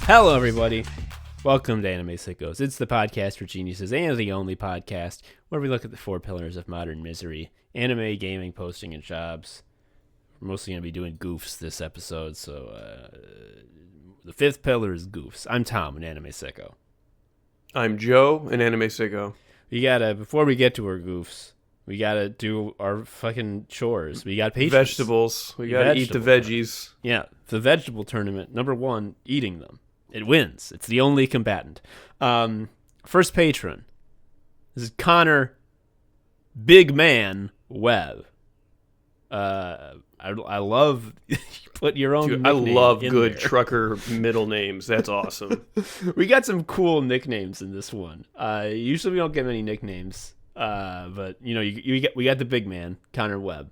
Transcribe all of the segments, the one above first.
Hello, everybody. Welcome to Anime Sickos. It's the podcast for geniuses and the only podcast where we look at the four pillars of modern misery: anime, gaming, posting, and jobs. We're mostly going to be doing goofs this episode, so the fifth pillar is goofs. I'm Tom, an anime sicko. I'm Joe, an anime sicko. Before we get to our goofs, we gotta do our fucking chores. We got patrons. Vegetables. We gotta eat the veggies. Yeah, the vegetable tournament. Number one, eating them. It wins. It's the only combatant. First patron. This is Connor Big Man Webb. I love you put your own. Dude, I love good there. trucker middle names. That's awesome. We got some cool nicknames in this one. Usually we don't get many nicknames, but you know, we got the big man, Connor Webb.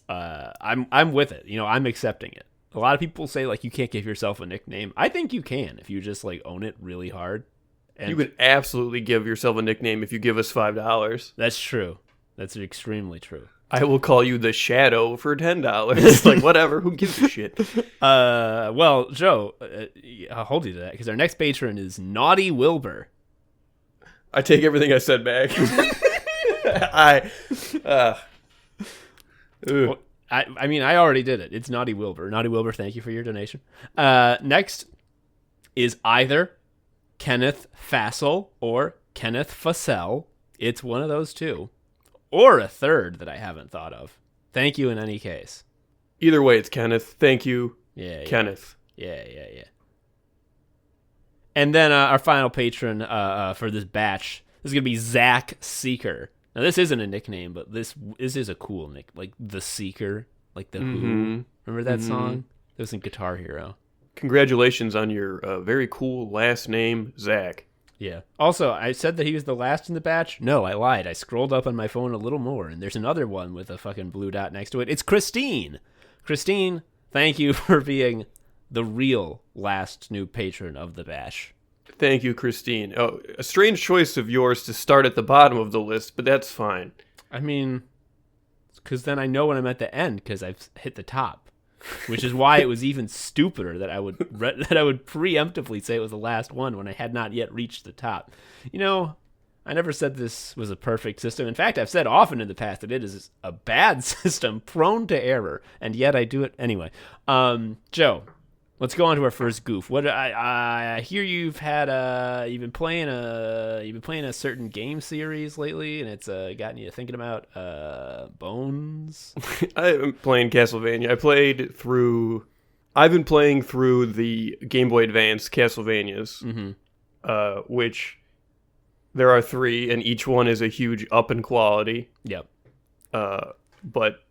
I'm with it. You know, I'm accepting it. A lot of people say like you can't give yourself a nickname. I think you can if you just like own it really hard. And you can absolutely give yourself a nickname if you give us $5. That's true. That's extremely true. I will call you the Shadow for $10. Like, whatever. Who gives a shit? Well, Joe, I'll hold you to that because our next patron is Naughty Wilbur. I take everything I said back. I mean, I already did it. It's Naughty Wilbur. Naughty Wilbur, thank you for your donation. Next is either Kenneth Fassel or Kenneth Fassel. It's one of those two. Or a third that I haven't thought of. Thank you in any case. Either way, it's Kenneth. Thank you, Yeah. Kenneth. And then our final patron for this batch, this is going to be Zach Seeker. Now, this isn't a nickname, but this is a cool nick, like The Seeker, like the Who. Remember that song? It was in Guitar Hero. Congratulations on your very cool last name, Zach. Yeah. Also, I said that he was the last in the batch. No, I lied. I scrolled up on my phone a little more, and there's another one with a fucking blue dot next to it. It's Christine. Christine, thank you for being the real last new patron of the batch. Thank you, Christine. Oh, a strange choice of yours to start at the bottom of the list, but that's fine. I mean, because then I know when I'm at the end because I've hit the top, which is why it was even stupider that I would preemptively say it was the last one when I had not yet reached the top. You know, I never said this was a perfect system. In fact, I've said often in the past that it is a bad system, prone to error, and yet I do it anyway. Joe, let's go on to our first goof. What I hear you've been playing a certain game series lately, and it's gotten you thinking about Bones. I'm playing Castlevania. I've been playing through the Game Boy Advance Castlevanias, which there are 3, and each one is a huge up in quality. Yep. But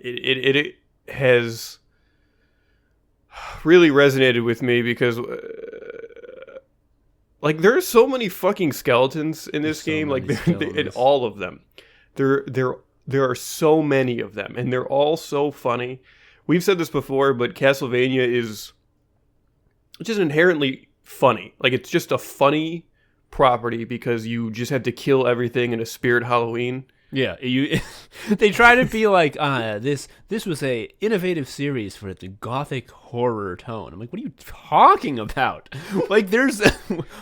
it has really resonated with me because like there are so many fucking skeletons in this game, like in all of them. There are so many of them, and they're all so funny. We've said this before, but Castlevania is just inherently funny. Like, it's just a funny property because you just have to kill everything in a Spirit Halloween. Yeah, they try to be like, this was a innovative series for the gothic horror tone. I'm like, what are you talking about? Like, there's,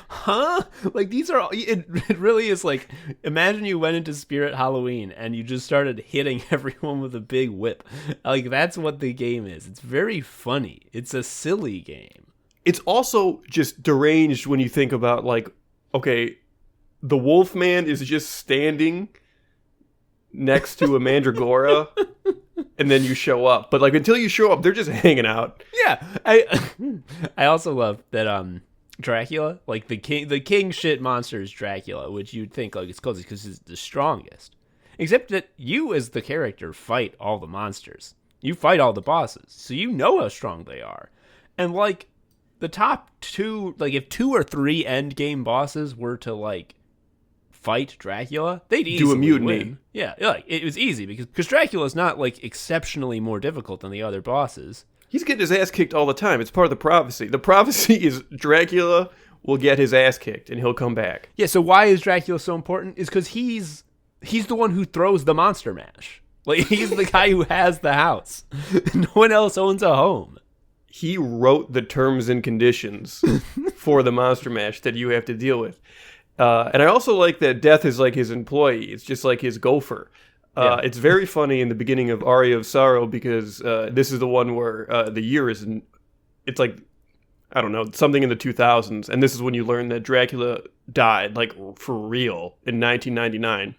huh? Like, these are, it really is like, imagine you went into Spirit Halloween and you just started hitting everyone with a big whip. Like, that's what the game is. It's very funny. It's a silly game. It's also just deranged when you think about, like, okay, the Wolfman is just standing next to a Mandragora, and then you show up. But like until you show up, they're just hanging out. Yeah, I also love that Dracula, like the king shit monster is Dracula, which you'd think like it's closest because it's the strongest. Except that you as the character fight all the monsters. You fight all the bosses, so you know how strong they are. And like the top 2, like if 2 or 3 end game bosses were to like fight Dracula, they'd easily do a mutiny. Win. Yeah, like it was easy because Dracula's not like exceptionally more difficult than the other bosses. He's getting his ass kicked all the time. It's part of the prophecy. The prophecy is Dracula will get his ass kicked and he'll come back. Yeah, so why is Dracula so important? Is because he's the one who throws the monster mash. Like he's the guy who has the house. No one else owns a home. he wrote the terms and conditions for the Monster Mash that you have to deal with. And I also like that Death is like his employee. It's just like his gopher. It's very funny in the beginning of Aria of Sorrow because this is the one where the year is... It's like, I don't know, something in the 2000s. And this is when you learn that Dracula died, like, for real, in 1999.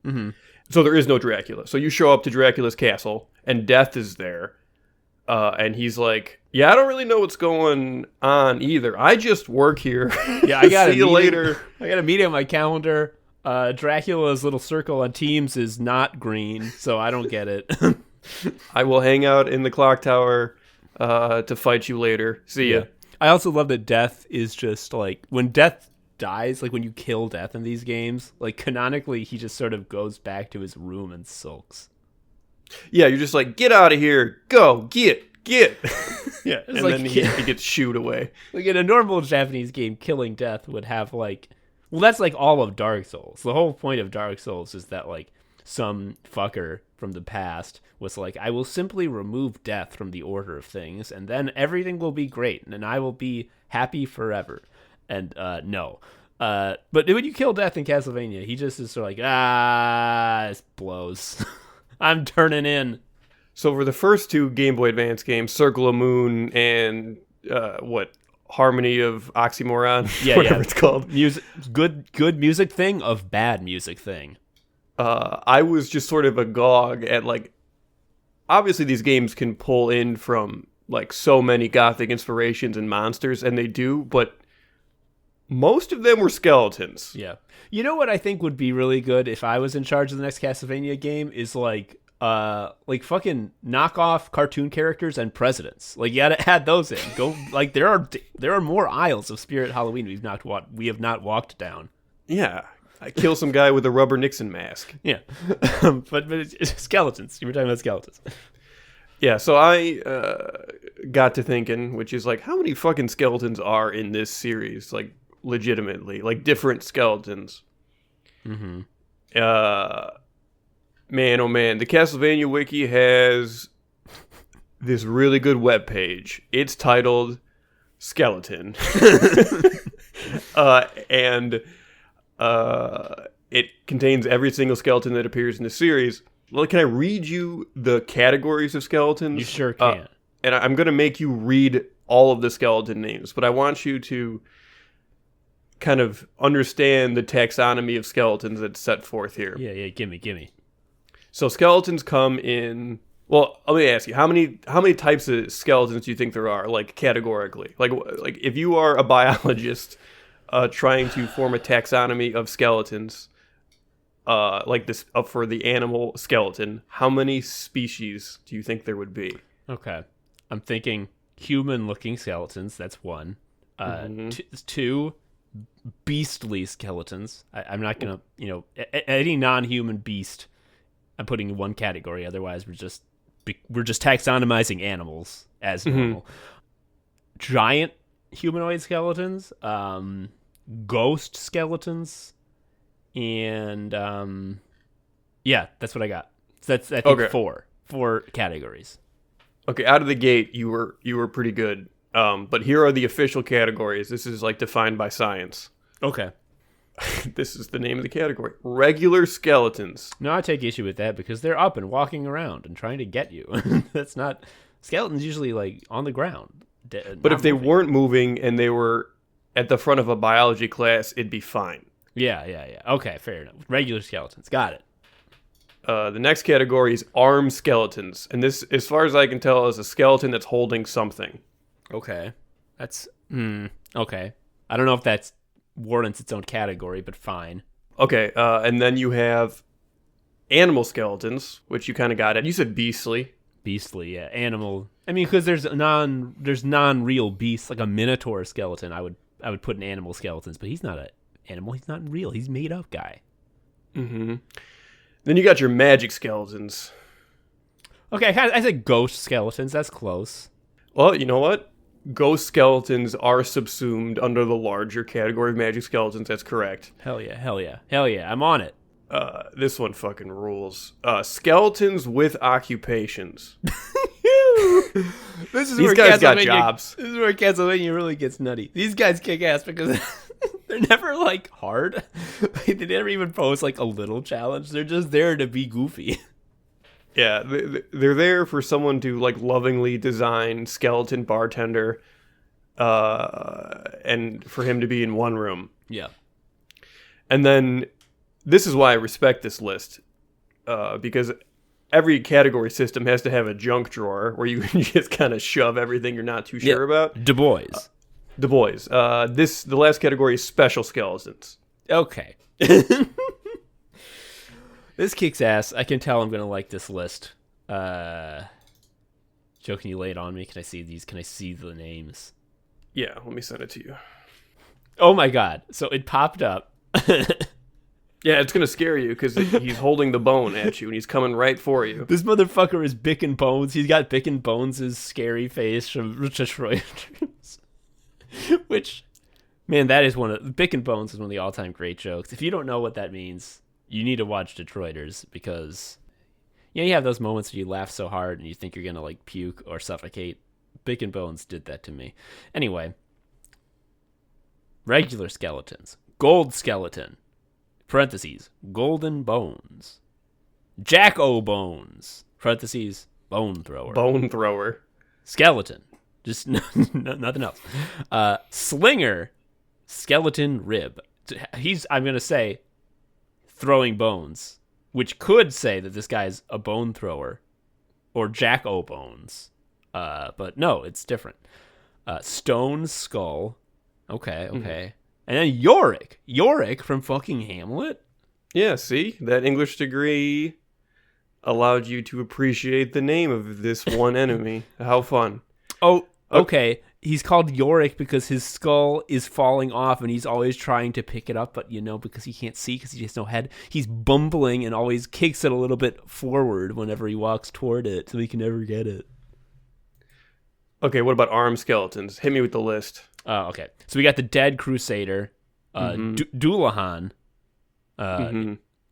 Mm-hmm. So there is no Dracula. So you show up to Dracula's castle, and Death is there. And he's like, yeah, I don't really know what's going on either. I just work here. Yeah, I got See you later. I got a meeting on my calendar. Dracula's little circle on Teams is not green, so I don't get it. I will hang out in the clock tower to fight you later. See ya. I also love that Death is just like, when Death dies, like when you kill Death in these games, like canonically he just sort of goes back to his room and sulks. Yeah, you're just like, get out of here. Go, get. Yeah, and like, then he gets shooed away. Like in a normal Japanese game, killing Death would have like... Well, that's like all of Dark Souls. The whole point of Dark Souls is that like some fucker from the past was like, I will simply remove death from the order of things, and then everything will be great, and I will be happy forever. And no. But when you kill Death in Castlevania, he just is sort of like, this blows. I'm turning in. So for the first two Game Boy Advance games, Circle of Moon and Harmony of Oxymoron, whatever it's called. Music, good music thing of bad music thing. I was just sort of agog at like, obviously these games can pull in from like so many Gothic inspirations and monsters, and they do, but most of them were skeletons. Yeah. You know what I think would be really good if I was in charge of the next Castlevania game is like fucking knockoff cartoon characters and presidents. Like, you gotta add those in. Go, like, there are more aisles of Spirit Halloween we have not walked down. Yeah, I kill some guy with a rubber Nixon mask. Yeah, but it's skeletons. You were talking about skeletons. Yeah, so I got to thinking, which is like, how many fucking skeletons are in this series? Like, legitimately, like different skeletons. Mm-hmm. Man, oh man, the Castlevania wiki has this really good webpage. It's titled Skeleton. And it contains every single skeleton that appears in the series. Well, can I read you the categories of skeletons? You sure can. And I'm going to make you read all of the skeleton names, but I want you to kind of understand the taxonomy of skeletons that's set forth here. Yeah, gimme. So skeletons come in... Well, let me ask you, how many types of skeletons do you think there are, like, categorically? Like if you are a biologist trying to form a taxonomy of skeletons, like this for the animal skeleton, how many species do you think there would be? Okay. I'm thinking human-looking skeletons, that's one. Two, beastly skeletons. I'm not going to, any non-human beast... I'm putting in one category. Otherwise, we're just taxonomizing animals as normal. Giant humanoid skeletons, ghost skeletons, and that's what I got. So that's I think okay. four categories. Okay, out of the gate, you were pretty good. But here are the official categories. This is like defined by science. Okay. This is the name of the category. Regular skeletons. No, I take issue with that because they're up and walking around and trying to get you. That's not... Skeletons usually, like, on the ground. But if they weren't moving and they were at the front of a biology class, it'd be fine. Yeah. Okay, fair enough. Regular skeletons. Got it. The next category is arm skeletons. And this, as far as I can tell, is a skeleton that's holding something. Okay. That's... okay. I don't know if that's warrants its own category, but fine. Okay, and then you have animal skeletons, which you kind of got at. You said beastly. Beastly, yeah. Animal. I mean, because there's non-real beasts, like a minotaur skeleton. I would put in animal skeletons, but he's not an animal. He's not real. He's made up guy. Mm-hmm. Then you got your magic skeletons. Okay, I said ghost skeletons. That's close. Well, you know what? Ghost skeletons are subsumed under the larger category of magic skeletons. That's correct. Hell yeah. I'm on it. This one fucking rules. Skeletons with occupations. This is These where guys got Castlevania- jobs. This is where Castlevania really gets nutty. These guys kick ass because they're never like hard. They never even pose like a little challenge. They're just there to be goofy. Yeah, they're there for someone to like lovingly design skeleton bartender, and for him to be in one room. Yeah. And then this is why I respect this list, because every category system has to have a junk drawer where you can just kind of shove everything you're not too sure about. Du Bois. The boys. The last category is special skeletons. Okay. This kicks ass. I can tell I'm gonna like this list. Joe, can you lay it on me? Can I see these? Can I see the names? Yeah, let me send it to you. Oh my god! So it popped up. Yeah, it's gonna scare you because he's holding the bone at you and he's coming right for you. This motherfucker is Bick and Bones. He's got Bick and Bones' scary face from Detroiters. Which, man, that is Bick and Bones is one of the all-time great jokes. If you don't know what that means, you need to watch Detroiters because, you have those moments where you laugh so hard and you think you're gonna like puke or suffocate. Bick and Bones did that to me. Anyway, regular skeletons, gold skeleton. Parentheses, golden bones. Jack-o'-bones. Parentheses, bone thrower. Bone thrower. Skeleton. Just nothing else. Slinger. Skeleton rib. I'm going to say throwing bones, which could say that this guy's a bone thrower or Jack-o'-bones. But no, it's different. Stone skull. Okay. Mm-hmm. And then Yorick from fucking Hamlet. Yeah, see? That English degree allowed you to appreciate the name of this one enemy. How fun. Oh, okay. He's called Yorick because his skull is falling off and he's always trying to pick it up, but because he can't see because he has no head, he's bumbling and always kicks it a little bit forward whenever he walks toward it so he can never get it. Okay, what about arm skeletons? Hit me with the list. Oh, okay. So we got the Dead Crusader, Doulahan,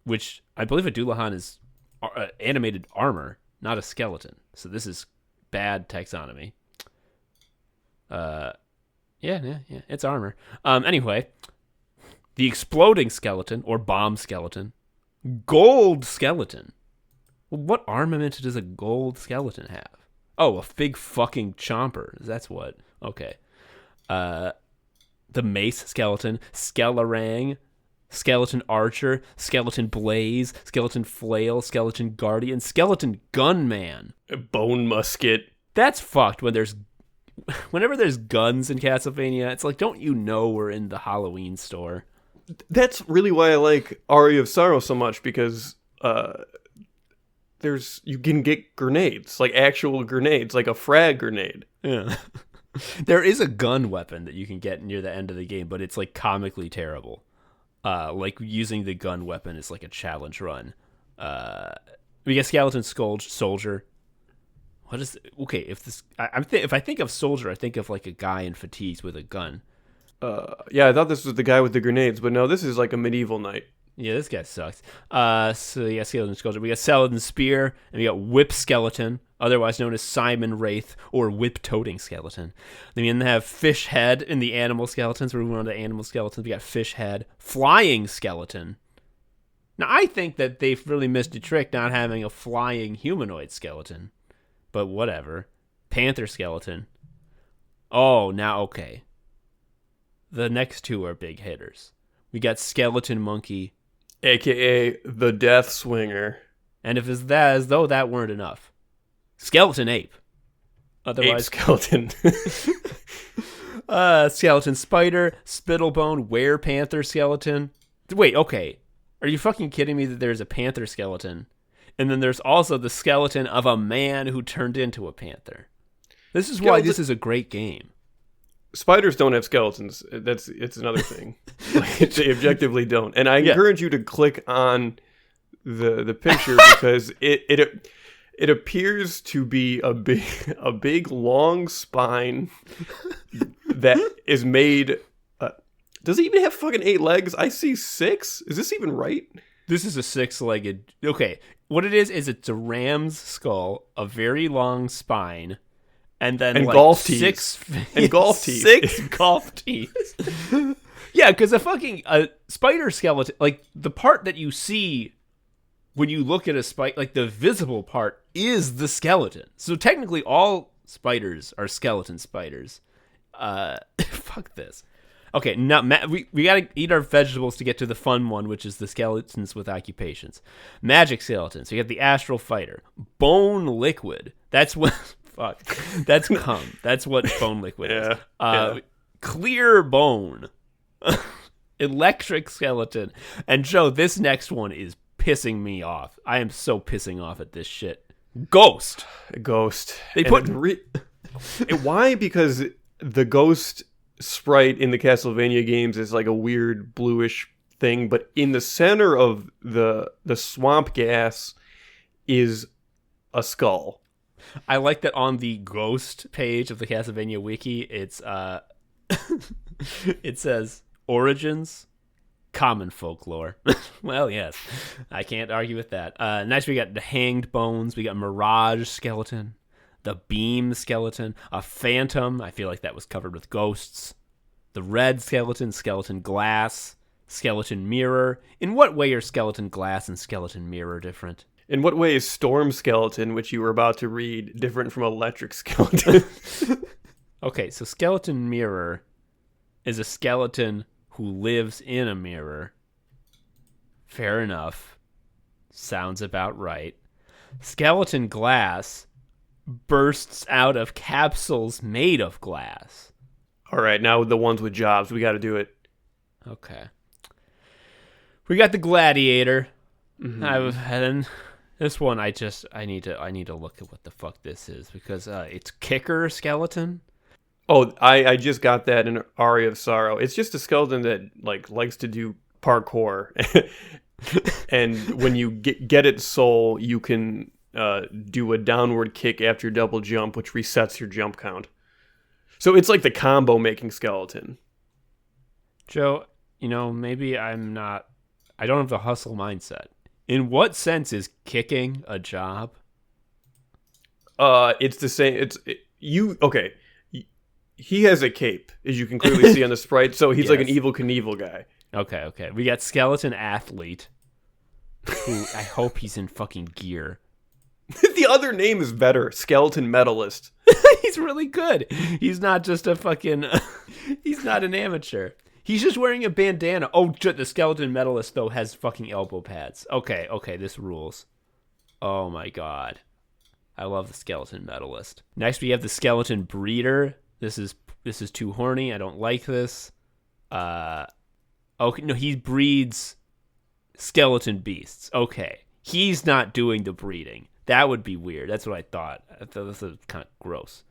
which I believe a Doulahan is animated armor, not a skeleton. So this is bad taxonomy. Yeah, it's armor. Anyway, the Exploding Skeleton, or Bomb Skeleton, Gold Skeleton. Well, what armament does a gold skeleton have? Oh, a big fucking chomper. That's what. Okay. The Mace Skeleton, Skelerang, Skeleton Archer, Skeleton Blaze, Skeleton Flail, Skeleton Guardian, Skeleton Gunman. Bone Musket. That's fucked whenever there's guns in Castlevania, it's like, don't you know we're in the Halloween store? That's really why I like Aria of Sorrow so much, because you can get grenades, like actual grenades, like a frag grenade. Yeah. There is a gun weapon that you can get near the end of the game, but it's like comically terrible. Like using the gun weapon is like a challenge run. We get Skeleton Soldier. What is okay? If I think of soldier, I think of like a guy in fatigues with a gun. Yeah, I thought this was the guy with the grenades, but no, this is like a medieval knight. Yeah, this guy sucks. So yeah, Skeleton Soldier. We got Saladin Spear, and we got Whip Skeleton, otherwise known as Simon Wraith or Whip-toting Skeleton. Then we have Fish Head in the Animal Skeletons. We're moving on to Animal Skeletons. We got Fish Head, Flying Skeleton. Now, I think that they've really missed a trick not having a flying humanoid skeleton, but whatever. Panther Skeleton. Oh, now okay. The next two are big hitters. We got Skeleton Monkey, a.k.a. the Death Swinger. And if it's that, as though that weren't enough, Skeleton Ape. Otherwise, Ape Skeleton. Skeleton Spider, Spittlebone, Were Panther Skeleton. Wait, okay. Are you fucking kidding me that there's a panther skeleton? And then there's also the skeleton of a man who turned into a panther. This is why this is a great game. Spiders don't have skeletons. It's another thing. They objectively don't. And I encourage you to click on the picture because it appears to be a big long spine that is made. Does it even have fucking 8 legs? I see 6. Is this even right? This is a six-legged... Okay, what it is it's a ram's skull, a very long spine, and then and like golf six... teeth. And golf teeth. 6 golf teeth. Yeah, because a spider skeleton... Like, the part that you see when you look at a spider... Like, the visible part is the skeleton. So technically, all spiders are skeleton spiders. Fuck this. Okay, now we gotta eat our vegetables to get to the fun one, which is the skeletons with occupations. Magic skeletons. So you got the astral fighter, bone liquid. That's what. Fuck. That's cum. That's what bone liquid is. Clear bone, electric skeleton, and Joe. This next one is pissing me off. I am so pissing off at this shit. Ghost. They put why? Because the ghost sprite in the Castlevania games is like a weird bluish thing, but in the center of the swamp gas is a skull. I like that on the ghost page of the Castlevania wiki, it's it says origins, common folklore. Well, yes, I can't argue with that. Next we got the hanged bones, we got mirage skeleton, the beam skeleton, a phantom. I feel like that was covered with ghosts. The red skeleton, skeleton glass, skeleton mirror. In what way are skeleton glass and skeleton mirror different? In what way is storm skeleton, which you were about to read, different from electric skeleton? Okay, so skeleton mirror is a skeleton who lives in a mirror. Fair enough. Sounds about right. Skeleton glass bursts out of capsules made of glass. All right, now the ones with jobs, we got to do it. Okay. We got the gladiator. Mm-hmm. And this one, I need to look at what the fuck this is, because it's kicker skeleton. Oh, I just got that in Aria of Sorrow. It's just a skeleton that likes to do parkour, and when you get its soul, you can do a downward kick after your double jump, which resets your jump count. So it's like the combo making skeleton. Joe, maybe I don't have the hustle mindset. In what sense is kicking a job? It's the same. Okay. He has a cape, as you can clearly see on the sprite, so he's like an Evel Knievel guy. Okay. We got skeleton athlete, who I hope he's in fucking gear. The other name is better. Skeleton medalist. He's really good. He's not just a fucking... he's not an amateur. He's just wearing a bandana. Oh, the skeleton medalist, though, has fucking elbow pads. Okay, this rules. Oh, my God. I love the skeleton medalist. Next, we have the skeleton breeder. This is too horny. I don't like this. Okay, no, he breeds skeleton beasts. Okay. He's not doing the breeding. That would be weird. That's what I thought. I thought this was kind of gross.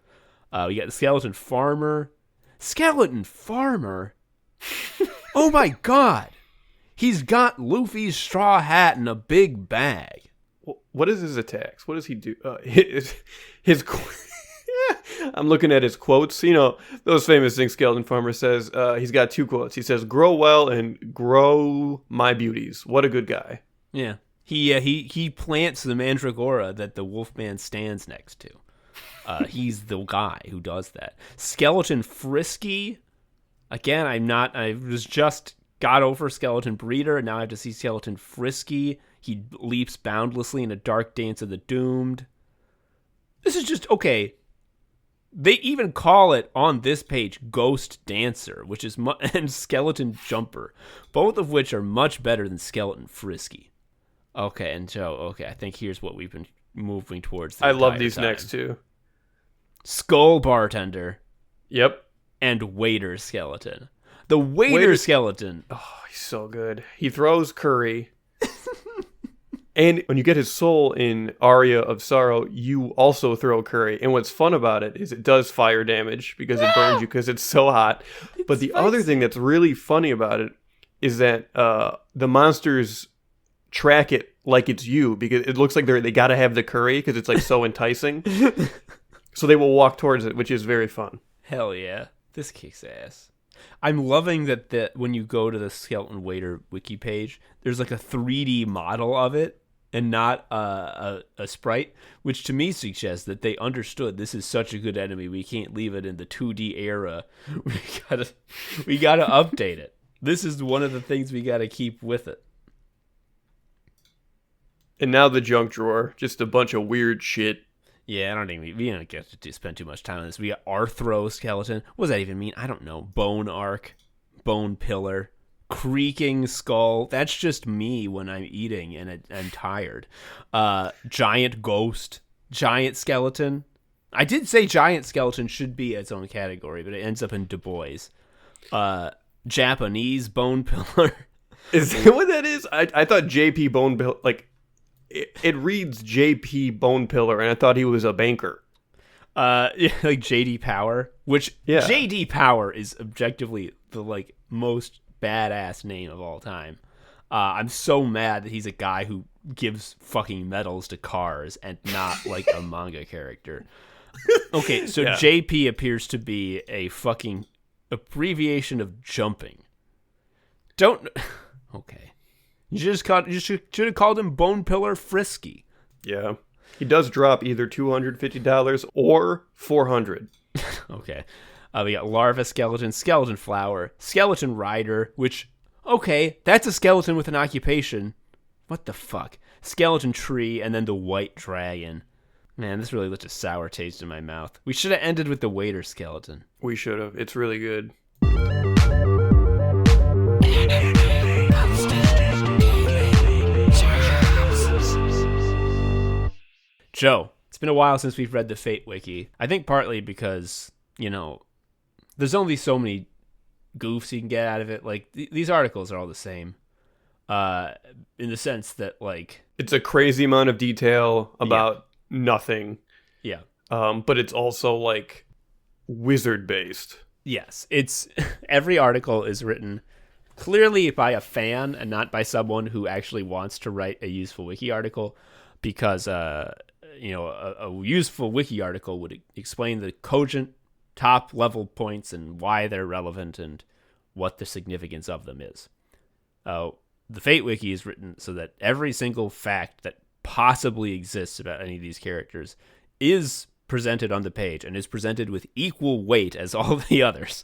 We got the skeleton farmer. Skeleton farmer? Oh my God. He's got Luffy's straw hat and a big bag. What is his attacks? What does he do? His I'm looking at his quotes. Those famous things Skeleton Farmer says. He's got 2 quotes. He says, "Grow well and grow my beauties." What a good guy. Yeah. He plants the mandragora that the Wolfman stands next to. He's the guy who does that. Skeleton Frisky. Again, I was just got over Skeleton Breeder, and now I have to see Skeleton Frisky. He leaps boundlessly in a dark dance of the doomed. This is just, okay. They even call it on this page Ghost Dancer, which is and Skeleton Jumper, both of which are much better than Skeleton Frisky. Okay, and Joe, I think here's what we've been moving towards. I love these next two. Skull Bartender. Yep. And Waiter Skeleton. The Waiter Skeleton. Oh, he's so good. He throws curry. And when you get his soul in Aria of Sorrow, you also throw curry. And what's fun about it is it does fire damage because it burns you because it's so hot. But the other thing that's really funny about it is that the monsters track it like it's you, because it looks like they got to have the curry because it's like so enticing. So they will walk towards it, which is very fun. Hell yeah. This kicks ass. I'm loving that when you go to the Skeleton Waiter wiki page, there's like a 3D model of it and not a sprite, which to me suggests that they understood this is such a good enemy, we can't leave it in the 2D era. We gotta update it. This is one of the things we gotta keep with it. And now the junk drawer, just a bunch of weird shit. Yeah, we don't get to spend too much time on this. We got Arthro Skeleton. What does that even mean? I don't know. Bone Arc, Bone Pillar, Creaking Skull. That's just me when I'm eating and I'm tired. Giant Ghost, Giant Skeleton. I did say Giant Skeleton should be its own category, but it ends up in Du Bois. Japanese Bone Pillar. Is that what that is? I thought JP Bone Pillar, like, it reads JP Bone Pillar, and I thought he was a banker. Yeah, like JD Power, which JD Power is objectively the like most badass name of all time. I'm so mad that he's a guy who gives fucking medals to cars and not like a manga character. Okay, so JP appears to be a fucking abbreviation of jumping. Okay. You should have called him Bone Pillar Frisky. Yeah. He does drop either $250 or $400. Okay. We got Larva Skeleton, Skeleton Flower, Skeleton Rider, which, okay, that's a skeleton with an occupation. What the fuck? Skeleton Tree, and then the White Dragon. Man, this really left a sour taste in my mouth. We should have ended with the Waiter Skeleton. We should have. It's really good. Joe, it's been a while since we've read the Fate Wiki. I think partly because, there's only so many goofs you can get out of it. Like, these articles are all the same. In the sense that, like... It's a crazy amount of detail about nothing. Yeah. But it's also, like, wizard-based. Yes. It's... Every article is written clearly by a fan and not by someone who actually wants to write a useful wiki article, because... a useful wiki article would explain the cogent top level points and why they're relevant and what the significance of them is. The Fate Wiki is written so that every single fact that possibly exists about any of these characters is presented on the page and is presented with equal weight as all the others.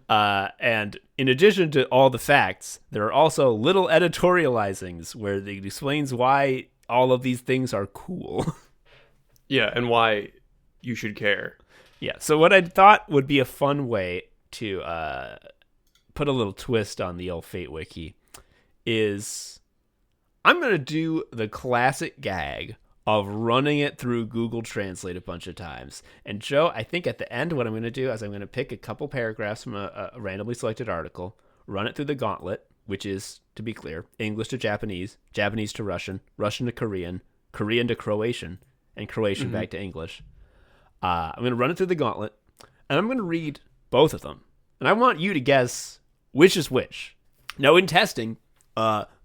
And in addition to all the facts, there are also little editorializings where it explains why all of these things are cool. Yeah, and why you should care. Yeah, so what I thought would be a fun way to put a little twist on the old Fate Wiki is I'm going to do the classic gag of running it through Google Translate a bunch of times. And Joe, I think at the end what I'm going to do is I'm going to pick a couple paragraphs from a randomly selected article, run it through the gauntlet, which is, to be clear, English to Japanese, Japanese to Russian, Russian to Korean, Korean to Croatian, and Croatian back to English. I'm going to run it through the gauntlet, and I'm going to read both of them. And I want you to guess which is which. Now, in testing,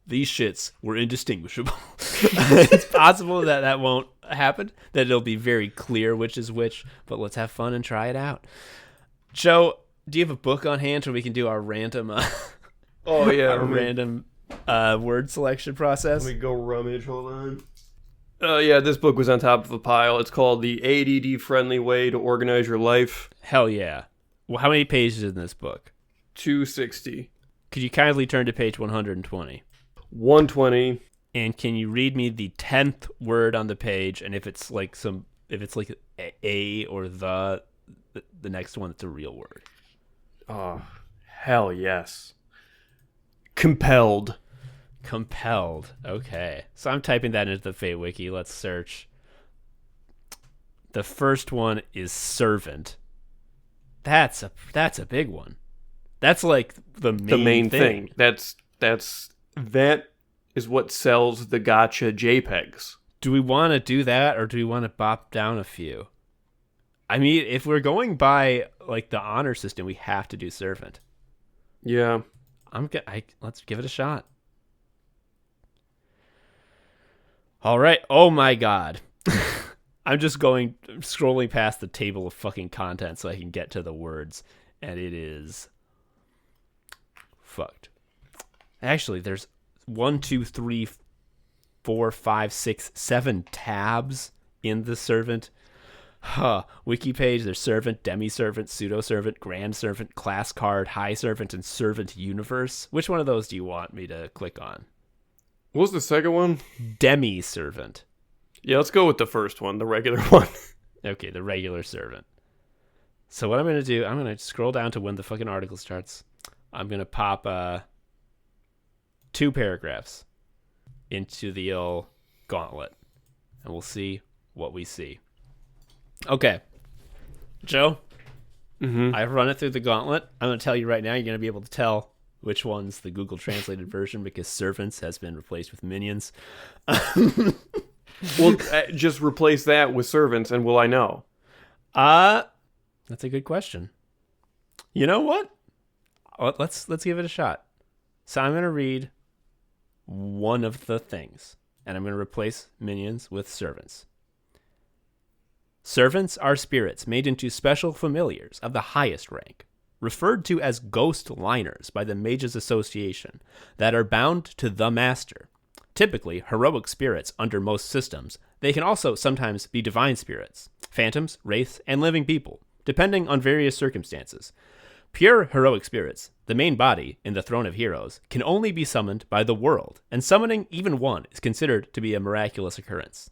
these shits were indistinguishable. It's possible that won't happen, that it'll be very clear which is which, but let's have fun and try it out. Joe, do you have a book on hand so we can do our random random word selection process? Let me go rummage, hold on. This book was on top of a pile. It's called The ADD-Friendly Way to Organize Your Life. Hell yeah. Well, how many pages is in this book? 260. Could you kindly turn to page 120? 120. And can you read me the 10th word on the page? And if it's like a or the next one, it's a real word. Oh, hell yes. Compelled. Compelled. Okay. So I'm typing that into the Fate Wiki. Let's search. The first one is servant. That's a big one. That's like the main thing. That is what sells the gotcha JPEGs. Do we want to do that, or do we want to bop down a few? I mean, if we're going by like the honor system, we have to do servant. Yeah. Let's give it a shot. All right. Oh my God. I'm just scrolling past the table of fucking content so I can get to the words. And it is fucked. Actually, there's 1, 2, 3, 4, 5, 6, 7 tabs in the servant wiki page. There's servant, demi-servant, pseudo-servant, grand servant, class card, high servant, and servant universe. Which one of those do you want me to click on? What was the second one? Demi-servant. Yeah, let's go with the first one, the regular one. Okay, the regular servant. So what I'm going to do, I'm going to scroll down to when the fucking article starts. I'm going to pop 2 paragraphs into the old gauntlet, and we'll see what we see. Okay, Joe, I've run it through the gauntlet. I'm going to tell you right now, you're going to be able to tell which one's the Google translated version because servants has been replaced with minions. Well, just replace that with servants, and will I know? That's a good question. You know what? Let's give it a shot. So I'm going to read one of the things, and I'm going to replace minions with servants. Servants are spirits made into special familiars of the highest rank, referred to as ghost liners by the Mages Association, that are bound to the master. Typically, heroic spirits under most systems, they can also sometimes be divine spirits, phantoms, wraiths, and living people, depending on various circumstances. Pure heroic spirits, the main body in the Throne of Heroes, can only be summoned by the world, and summoning even one is considered to be a miraculous occurrence.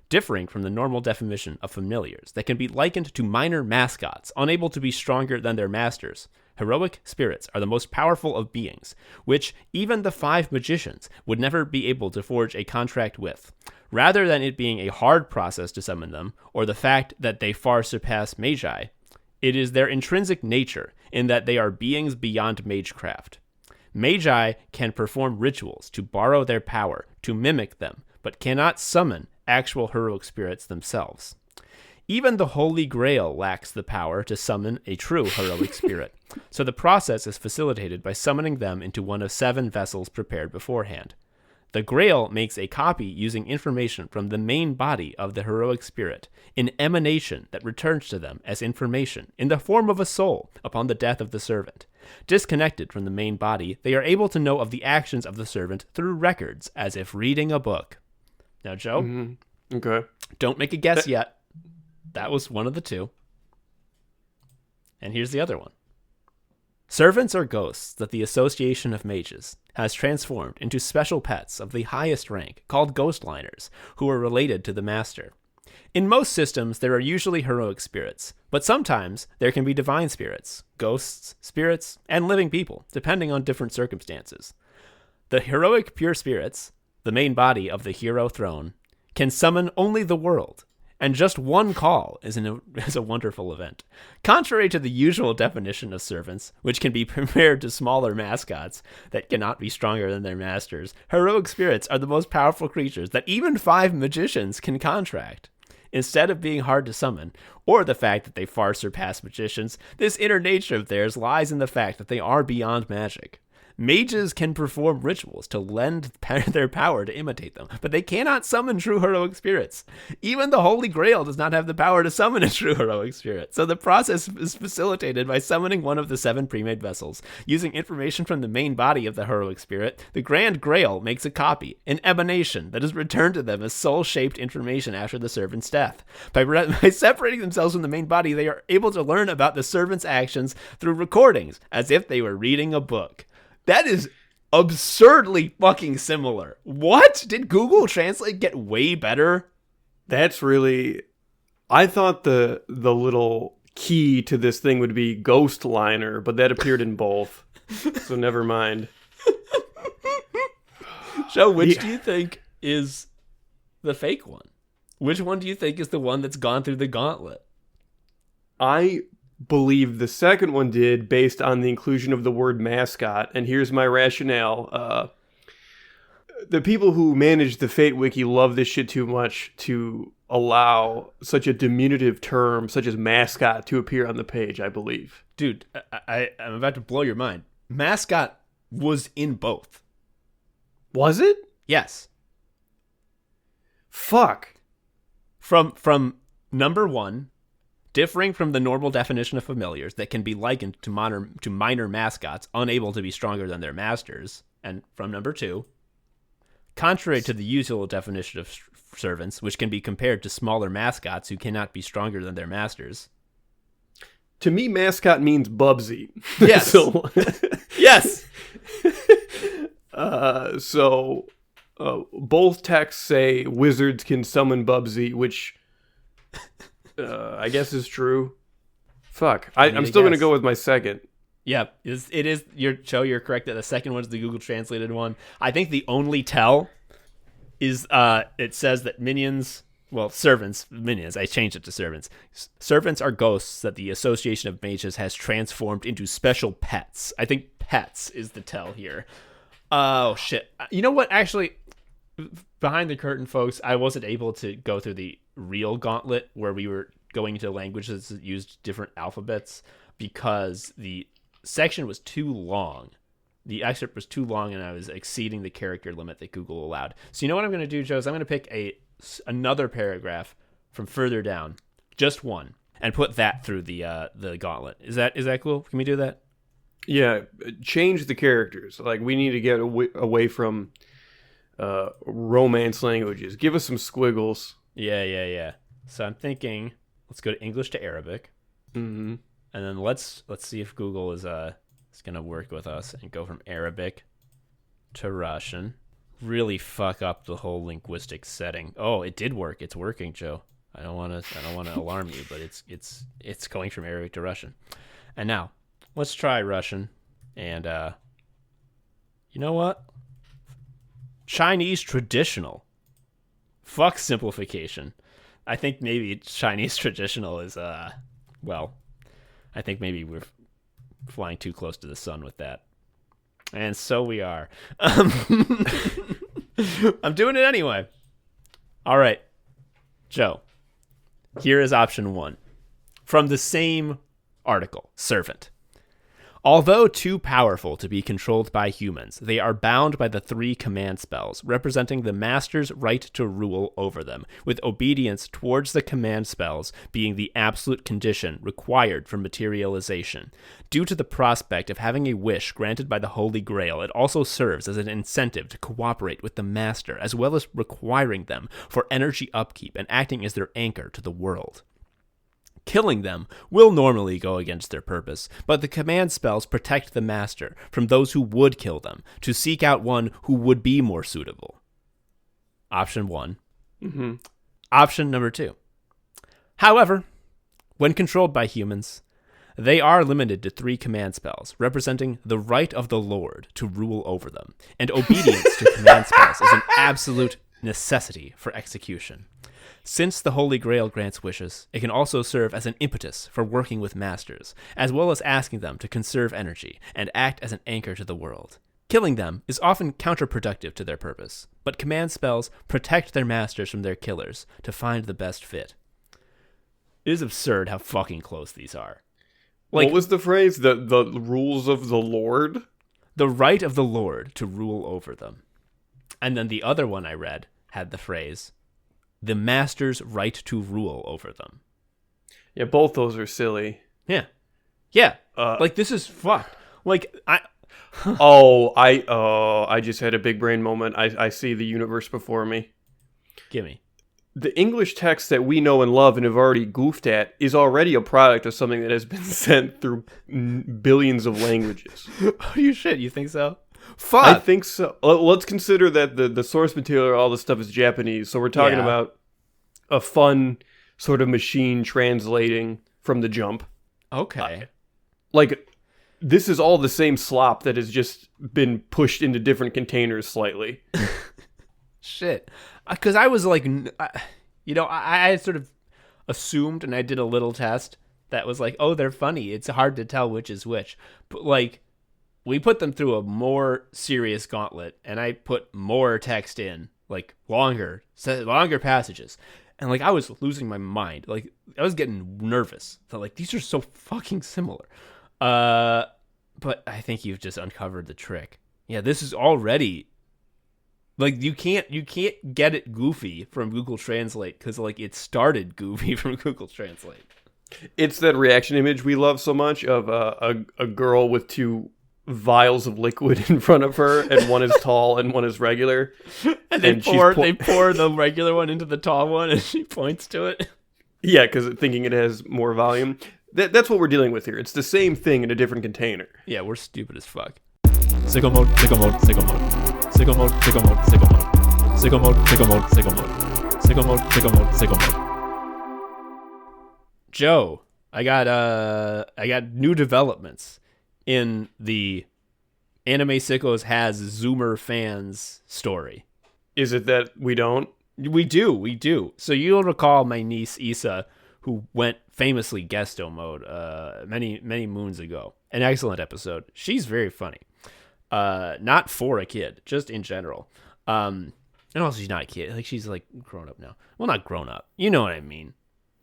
Differing from the normal definition of familiars that can be likened to minor mascots unable to be stronger than their masters, heroic spirits are the most powerful of beings, which even the 5 magicians would never be able to forge a contract with. Rather than it being a hard process to summon them, or the fact that they far surpass magi, it is their intrinsic nature in that they are beings beyond magecraft. Magi can perform rituals to borrow their power, to mimic them, but cannot summon actual heroic spirits themselves. Even the Holy Grail lacks the power to summon a true heroic spirit, so the process is facilitated by summoning them into one of 7 vessels prepared beforehand. The Grail makes a copy using information from the main body of the heroic spirit, an emanation that returns to them as information in the form of a soul upon the death of the servant. Disconnected from the main body, they are able to know of the actions of the servant through records, as if reading a book. Now, Joe, Okay. Don't make a guess yet. That was one of the 2. And here's the other one. Servants are ghosts that the Association of Mages has transformed into special pets of the highest rank called ghost liners, who are related to the master. In most systems, there are usually heroic spirits, but sometimes there can be divine spirits, ghosts, spirits, and living people, depending on different circumstances. The heroic pure spirits, the main body of the hero throne, can summon only the world, and just one call is a wonderful event. Contrary to the usual definition of servants, which can be compared to smaller mascots that cannot be stronger than their masters, heroic spirits are the most powerful creatures that even 5 magicians can contract. Instead of being hard to summon, or the fact that they far surpass magicians, this inner nature of theirs lies in the fact that they are beyond magic. Mages can perform rituals to lend their power to imitate them, but they cannot summon true heroic spirits. Even the Holy Grail does not have the power to summon a true heroic spirit, so the process is facilitated by summoning one of the 7 pre-made vessels. Using information from the main body of the heroic spirit, the Grand Grail makes a copy, an emanation that is returned to them as soul-shaped information after the servant's death. By separating themselves from the main body, they are able to learn about the servant's actions through recordings, as if they were reading a book. That is absurdly fucking similar. What? Did Google Translate get way better? That's really... I thought the little key to this thing would be ghost liner, but that appeared in both. So never mind. So which do you think is the fake one? Which one do you think is the one that's gone through the gauntlet? I believe the second one did, based on the inclusion of the word mascot, and here's my rationale. The people who manage the Fate Wiki love this shit too much to allow such a diminutive term such as mascot to appear on the page, I believe. Dude, I'm about to blow your mind. Mascot was in both. Was it? Yes. Fuck. From number 1 differing from the normal definition of familiars that can be likened to minor mascots unable to be stronger than their masters. And from number 2, contrary to the usual definition of servants, which can be compared to smaller mascots who cannot be stronger than their masters. To me, mascot means Bubsy. Yes. Yes. Both texts say wizards can summon Bubsy, which I guess is true. Fuck. I'm still going to go with my second. Yeah, it is. You're correct that the second one's the Google translated one. I think the only tell is it says that minions, I changed it to servants. Servants are ghosts that the Association of Mages has transformed into special pets. I think pets is the tell here. Oh, shit. You know what? Actually, behind the curtain, folks, I wasn't able to go through the real gauntlet where we were going into languages that used different alphabets because the section was too long. The excerpt was too long, and I was exceeding the character limit that Google allowed. So you know what I'm going to do, Joe, is I'm going to pick another paragraph from further down, just one, and put that through the gauntlet. Is that cool? Can we do that? Yeah, change the characters. Like, we need to get away from romance languages. Give us some squiggles. Yeah. So I'm thinking, let's go to English to Arabic. Mm-hmm. And then let's see if Google is going to work with us and go from Arabic to Russian. Really fuck up the whole linguistic setting. Oh, it did work. It's working, Joe. I don't want to alarm you, but it's going from Arabic to Russian. And now, let's try Russian. And you know what? Chinese traditional. Fuck simplification. I think maybe Chinese traditional is I think maybe we're flying too close to the sun with that. And so we are. I'm doing it anyway. All right. Joe, here is option 1. From the same article, servant. Although too powerful to be controlled by humans, they are bound by the 3 command spells, representing the master's right to rule over them, with obedience towards the command spells being the absolute condition required for materialization. Due to the prospect of having a wish granted by the Holy Grail, it also serves as an incentive to cooperate with the master, as well as requiring them for energy upkeep and acting as their anchor to the world. Killing them will normally go against their purpose, but the command spells protect the master from those who would kill them, to seek out one who would be more suitable. Option 1. Mm-hmm. Option number 2. However, when controlled by humans, they are limited to 3 command spells, representing the right of the Lord to rule over them, and obedience to command spells is an absolute necessity for execution. Since the Holy Grail grants wishes, it can also serve as an impetus for working with masters, as well as asking them to conserve energy and act as an anchor to the world. Killing them is often counterproductive to their purpose, but command spells protect their masters from their killers to find the best fit. It is absurd how fucking close these are. What was the phrase? The rules of the Lord? The right of the Lord to rule over them. And then the other one I read had the phrase, the master's right to rule over them. Yeah, both those are silly. Yeah. This is fucked. I just had a big brain moment. I see the universe before me. Gimme. The English text that we know and love and have already goofed at is already a product of something that has been sent through billions of languages. Oh, you shit. You think so? Fuck. I think so. Let's consider that the source material, all this stuff is Japanese. So we're talking about a fun sort of machine translating from the jump. Okay. This is all the same slop that has just been pushed into different containers slightly. Shit. Because I was like, I sort of assumed, and I did a little test that was like, oh, they're funny. It's hard to tell which is which. But we put them through a more serious gauntlet, and I put more text in, longer passages. And I was losing my mind. I was getting nervous. So these are so fucking similar. But I think you've just uncovered the trick. Yeah, this is already you can't get it goofy from Google Translate because it started goofy from Google Translate. It's that reaction image we love so much of a girl with two vials of liquid in front of her, and one is tall and one is regular. And they pour the regular one into the tall one, and she points to it. Yeah, because thinking it has more volume. That's what we're dealing with here. It's the same thing in a different container. Yeah, we're stupid as fuck. Sicko mode, sicko mode, sicko mode. Sicko mode, sicko mode, sicko mode. Sicko mode, sicko mode, sicko mode. Sicko mode, sicko mode, sicko mode. Joe, I got new developments in the Anime Sickos has Zoomer fans story. Is it that we don't? We do. So you'll recall my niece Issa, who went famously Guesto mode many moons ago. An excellent episode. She's very funny. Not for a kid, just in general. And also she's not a kid. Like she's like grown up now. Well, not grown up. You know what I mean.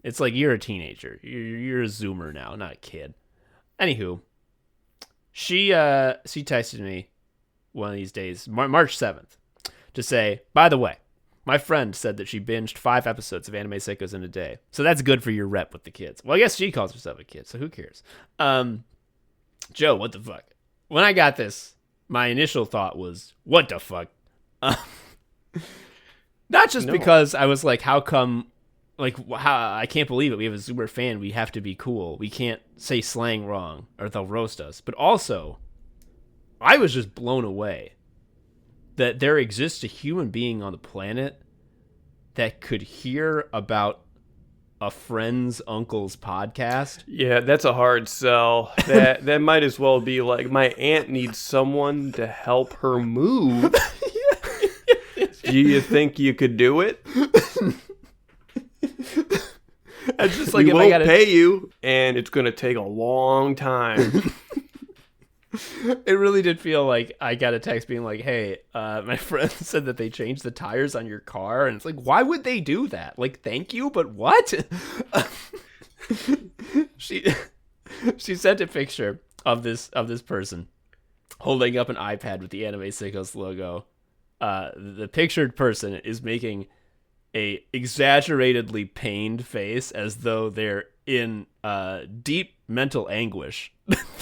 It's like you're a teenager. You're a Zoomer now, not a kid. Anywho, she texted me one of these days, March 7th, to say, by the way, my friend said that she binged 5 episodes of Anime Sickos in a day. So that's good for your rep with the kids. Well, I guess she calls herself a kid, so who cares? Joe, what the fuck? When I got this, my initial thought was, what the fuck? Not just because I was like, how come... Like, how, I can't believe it. We have a Zoomer fan. We have to be cool. We can't say slang wrong or they'll roast us. But also, I was just blown away that there exists a human being on the planet that could hear about a friend's uncle's podcast. Yeah, that's a hard sell. That might as well be like, my aunt needs someone to help her move. Do you think you could do it? It's just like, we won't pay you, and it's going to take a long time. It really did feel like I got a text being like, hey, my friend said that they changed the tires on your car. And it's like, why would they do that? Like, thank you, but what? She sent a picture of this person holding up an iPad with the Anime Sickos logo. The pictured person is making a exaggeratedly pained face as though they're in deep mental anguish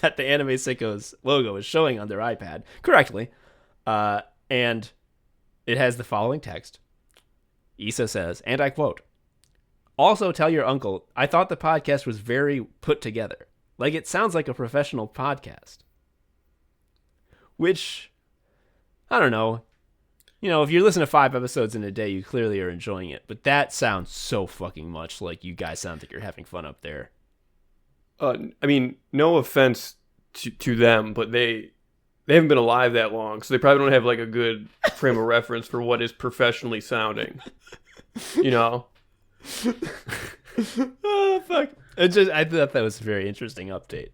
that the Anime Sickos logo is showing on their iPad correctly. And it has the following text. Issa says, and I quote, "Also tell your uncle, I thought the podcast was very put together. Like it sounds like a professional podcast." Which, I don't know. You know, if you're listening to 5 episodes in a day, you clearly are enjoying it. But that sounds so fucking much like you guys sound like you're having fun up there. I mean, no offense to them, but they haven't been alive that long, so they probably don't have like a good frame of reference for what is professionally sounding. You know? Oh, fuck. I thought that was a very interesting update.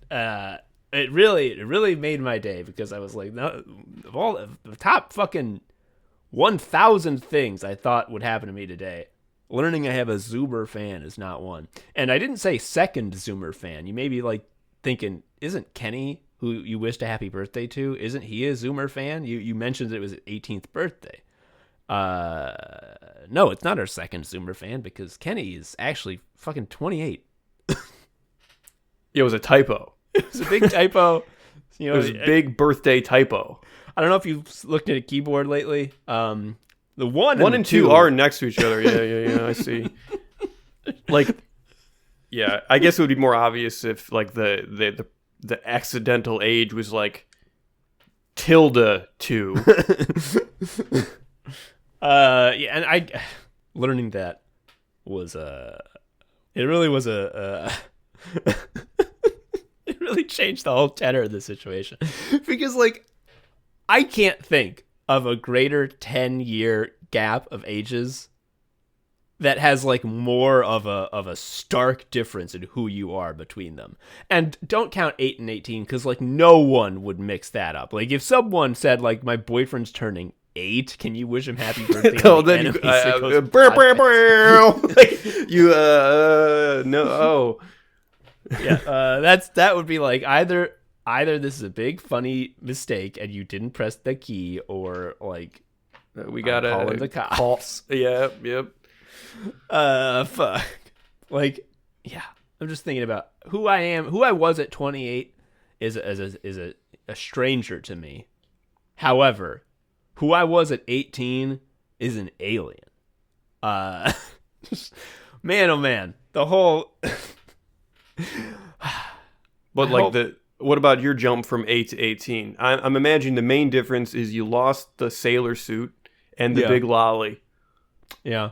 It really made my day because I was like, no, of all the top fucking 1,000 things I thought would happen to me today, learning I have a Zoomer fan is not one. And I didn't say second Zoomer fan. You may be like thinking, isn't Kenny, who you wished a happy birthday to, isn't he a Zoomer fan? You mentioned that it was his 18th birthday. No, it's not our second Zoomer fan because Kenny is actually fucking 28. It was a typo. It was a big typo. You know, it was a big birthday typo. I don't know if you've looked at a keyboard lately. The one and two are next to each other. Yeah. I see. Like, yeah, I guess it would be more obvious if like the accidental age was like tilde 2. Yeah, and I learning that was it really was it really changed the whole tenor of the situation because like I can't think of a greater 10-year gap of ages that has like more of a stark difference in who you are between them. And don't count 8 and 18 because like no one would mix that up. Like if someone said like my boyfriend's turning 8, can you wish him happy birthday? No, then like, you no. Oh. Yeah, that would be like either this is a big funny mistake and you didn't press the key, or like we gotta call in the cops. Yep. Fuck. Like, yeah. I'm just thinking about who I am. Who I was at 28 is a stranger to me. However, who I was at 18 is an alien. Man, oh man, the whole. But what about your jump from 8 to 18? I'm imagining the main difference is you lost the sailor suit and the big lolly. Yeah,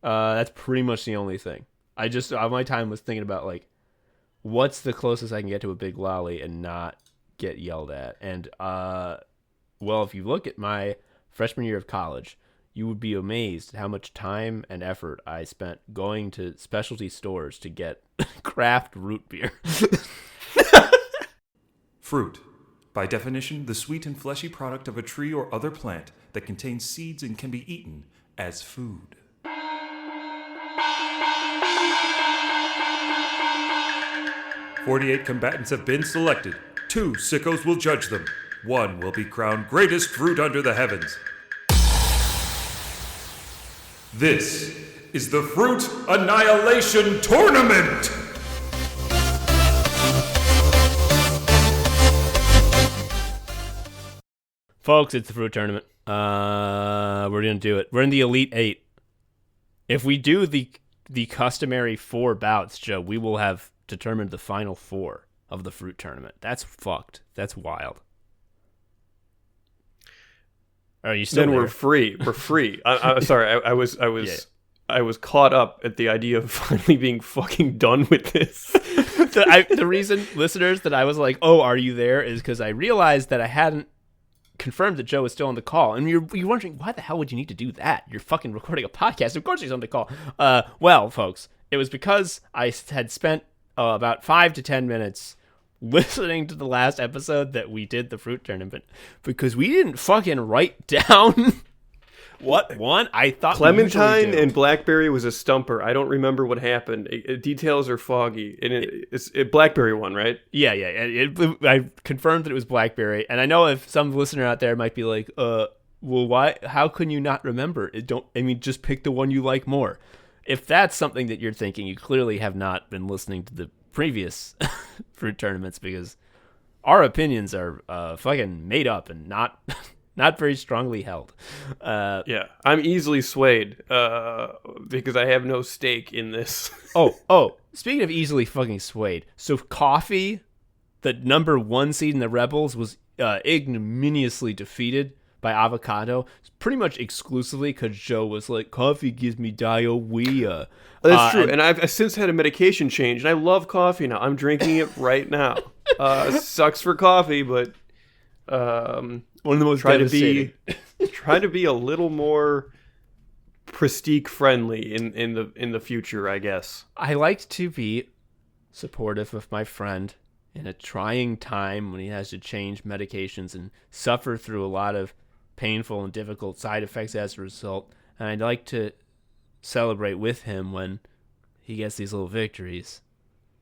that's pretty much the only thing. I just my time was thinking about like, what's the closest I can get to a big lolly and not get yelled at. And well, if you look at my freshman year of college, you would be amazed at how much time and effort I spent going to specialty stores to get craft root beer. Fruit. By definition, the sweet and fleshy product of a tree or other plant that contains seeds and can be eaten as food. "48 combatants have been selected. 2 sickos will judge them. 1 will be crowned greatest fruit under the heavens. This is the Fruit Annihilation Tournament!" Folks, it's the Fruit Tournament. We're going to do it. We're in the Elite 8. If we do the customary 4 bouts, Joe, we will have determined the final 4 of the Fruit Tournament. That's fucked. That's wild. Are you still Then there? we're free. We're free. I'm sorry. I was caught up at the idea of finally being fucking done with this. The reason, listeners, that I was like, "Oh, are you there?" is because I realized that I hadn't confirmed that Joe was still on the call, and you're wondering, why the hell would you need to do that? You're fucking recording a podcast. Of course he's on the call. Well, folks, it was because I had spent about 5 to 10 minutes listening to the last episode that we did the Fruit Tournament, because we didn't fucking write down what won. I thought Clementine and Blackberry was a stumper. I don't remember what happened. Details are foggy. And it's Blackberry won, right? Yeah. I confirmed that it was Blackberry, and I know if some listener out there might be like, well, why? How can you not remember? Just pick the one you like more. If that's something that you're thinking, you clearly have not been listening to the previous Fruit Tournaments, because our opinions are fucking made up and not very strongly held. Yeah, I'm easily swayed because I have no stake in this. oh, speaking of easily fucking swayed, so Coffee, the number 1 seed in the Rebels, was ignominiously defeated by Avocado, pretty much exclusively because Joe was like, "Coffee gives me diarrhea." That's true, and I've since had a medication change, and I love coffee now. I'm drinking it right now. Sucks for coffee, but one of the most try to be a little more Prestige friendly in the future, I guess. I like to be supportive of my friend in a trying time when he has to change medications and suffer through a lot of painful and difficult side effects as a result. And I'd like to celebrate with him when he gets these little victories.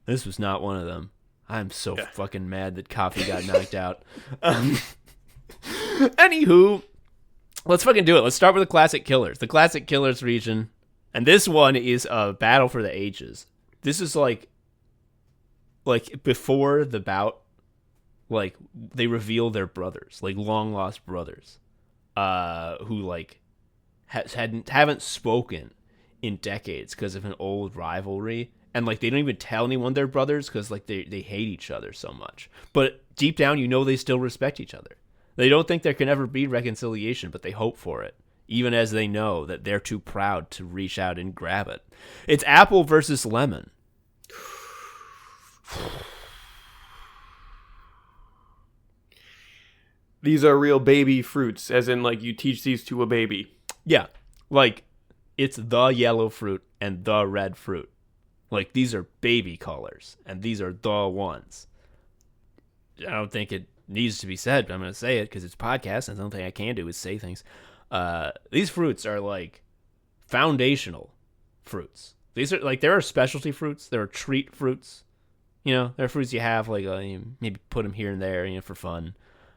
This was not one of them. I'm so fucking mad that Coffee got knocked out. Anywho, let's fucking do it. Let's start with the Classic Killers. The Classic Killers region. And this one is a battle for the ages. This is like before the bout, like they reveal their brothers, like long lost brothers, who like haven't spoken in decades because of an old rivalry, and like they don't even tell anyone they're brothers because like they hate each other so much. But deep down, you know, they still respect each other. They don't think there can ever be reconciliation, but they hope for it, even as they know that they're too proud to reach out and grab it. It's apple versus lemon. These are real baby fruits, as in like you teach these to a baby. Yeah, like it's the yellow fruit and the red fruit. Like these are baby colors, and these are the ones. I don't think it needs to be said, but I'm going to say it because it's a podcast, and the only thing I can do is say things. These fruits are like foundational fruits. These are like, there are specialty fruits, there are treat fruits. You know, there are fruits you have like you maybe put them here and there, you know, for fun.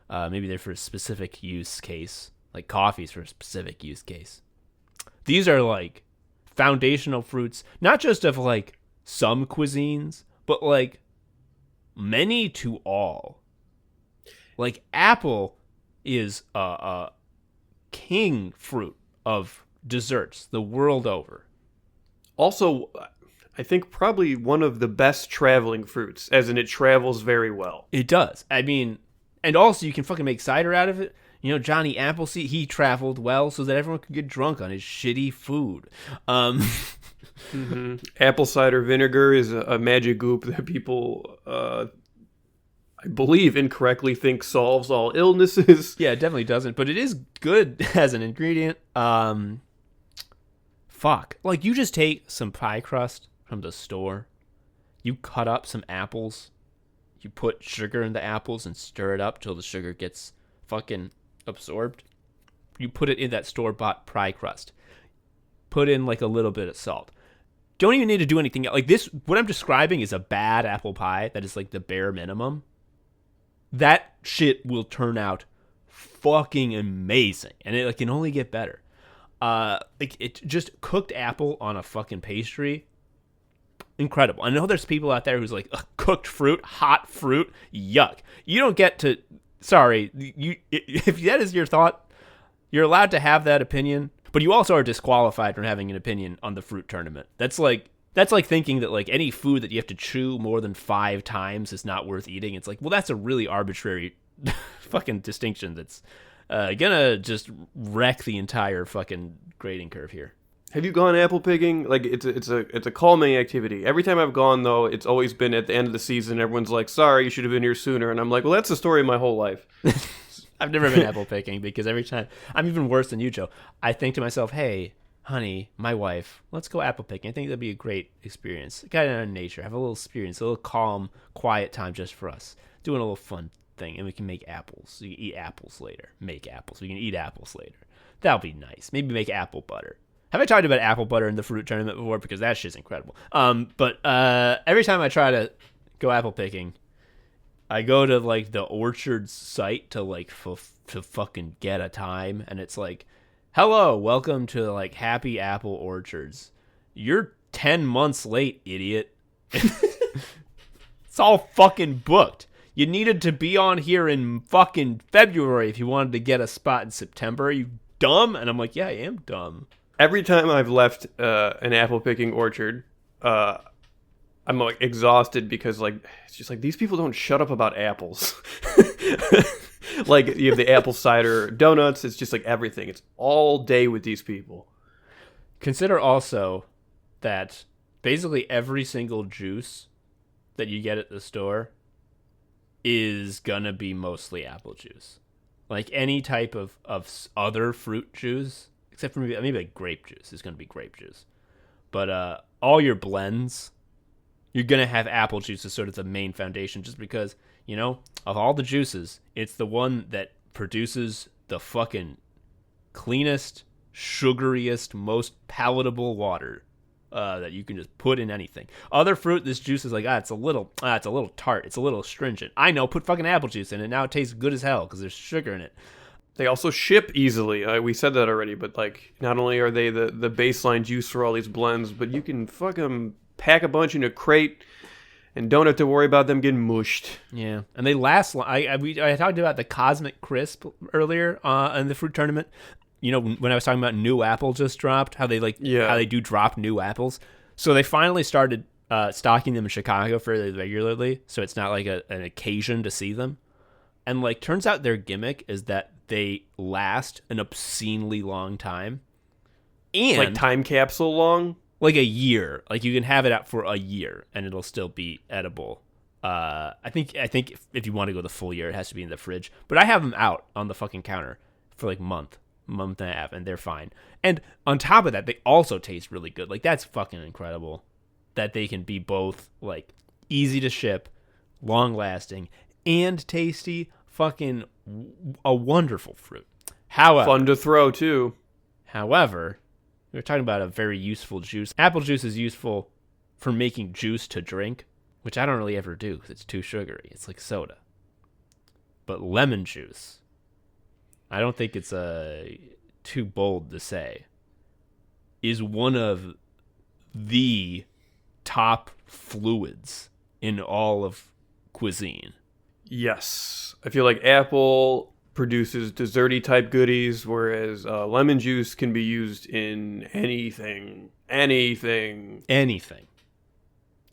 Maybe they're for a specific use case, like coffee's for a specific use case. These are like foundational fruits, not just of like some cuisines, but like many to all. Like apple is a king fruit of desserts the world over. Also, I think probably one of the best traveling fruits, as in it travels very well. It does. I mean, and also you can fucking make cider out of it. You know, Johnny Appleseed, he traveled well so that everyone could get drunk on his shitty food. Apple cider vinegar is a magic goop that people, I believe, incorrectly think solves all illnesses. Yeah, it definitely doesn't, but it is good as an ingredient. Fuck. Like, you just take some pie crust from the store, you cut up some apples, you put sugar in the apples and stir it up till the sugar gets fucking absorbed. You put it in that store-bought pie crust. Put in, like, a little bit of salt. Don't even need to do anything else. Like, this, what I'm describing is a bad apple pie that is, like, the bare minimum. That shit will turn out fucking amazing. And it, like, can only get better. Like, it just cooked apple on a fucking pastry. Incredible. I know there's people out there who's like, cooked fruit, hot fruit, yuck. You don't get to, sorry, you if that is your thought, you're allowed to have that opinion, but you also are disqualified from having an opinion on the fruit tournament. That's like thinking that like any food that you have to chew more than 5 times is not worth eating. It's like, well, that's a really arbitrary fucking distinction that's gonna just wreck the entire fucking grading curve here. Have you gone apple picking? Like, it's a calming activity. Every time I've gone, though, it's always been at the end of the season. Everyone's like, sorry, you should have been here sooner. And I'm like, well, that's the story of my whole life. I've never been apple picking because every time, I'm even worse than you, Joe. I think to myself, hey, honey, my wife, let's go apple picking. I think that'd be a great experience. Get out in nature, have a little experience, a little calm, quiet time just for us. Doing a little fun thing, and we can make apples. We can eat apples later. Make apples. We can eat apples later. That'll be nice. Maybe make apple butter. Have I talked about apple butter in the fruit tournament before? Because that shit's incredible. But every time I try to go apple picking, I go to like the orchard's site to like to fucking get a time, and it's like, hello, welcome to like Happy Apple Orchards. You're 10 months late, idiot. It's all fucking booked. You needed to be on here in fucking February if you wanted to get a spot in September. Are you dumb? And I'm like, yeah, I am dumb. Every time I've left an apple picking orchard, I'm like exhausted because like it's just like these people don't shut up about apples. Like you have the apple cider donuts. It's just like everything. It's all day with these people. Consider also that basically every single juice that you get at the store is gonna be mostly apple juice. Like any type of other fruit juice, except for maybe like grape juice is gonna be grape juice. But all your blends, you're gonna have apple juice as sort of the main foundation, just because, you know, of all the juices, it's the one that produces the fucking cleanest, sugariest, most palatable water that you can just put in anything. Other fruit, this juice is like, it's a little tart, it's a little astringent. I know, put fucking apple juice in it, now it tastes good as hell because there's sugar in it. They also ship easily. We said that already, but like not only are they the baseline juice for all these blends, but you can fucking pack a bunch in a crate and don't have to worry about them getting mushed. Yeah, and they last long. I talked about the Cosmic Crisp earlier in the fruit tournament. You know, when I was talking about new apple just dropped, how they how they do drop new apples. So they finally started stocking them in Chicago fairly regularly, so it's not like an occasion to see them. And like, turns out their gimmick is that they last an obscenely long time, and like time capsule long, like a year. Like you can have it out for a year and it'll still be edible. I think if you want to go the full year, it has to be in the fridge. But I have them out on the fucking counter for like month and a half, and they're fine. And on top of that, they also taste really good. Like, that's fucking incredible that they can be both like easy to ship, long lasting, and tasty. Fucking a wonderful fruit. However, fun to throw too. However, we're talking about a very useful juice. Apple juice is useful for making juice to drink, which I don't really ever do because it's too sugary. It's like soda. But lemon juice, I don't think it's too bold to say, is one of the top fluids in all of cuisine. Yes. I feel like apple produces desserty type goodies, whereas lemon juice can be used in anything. Anything.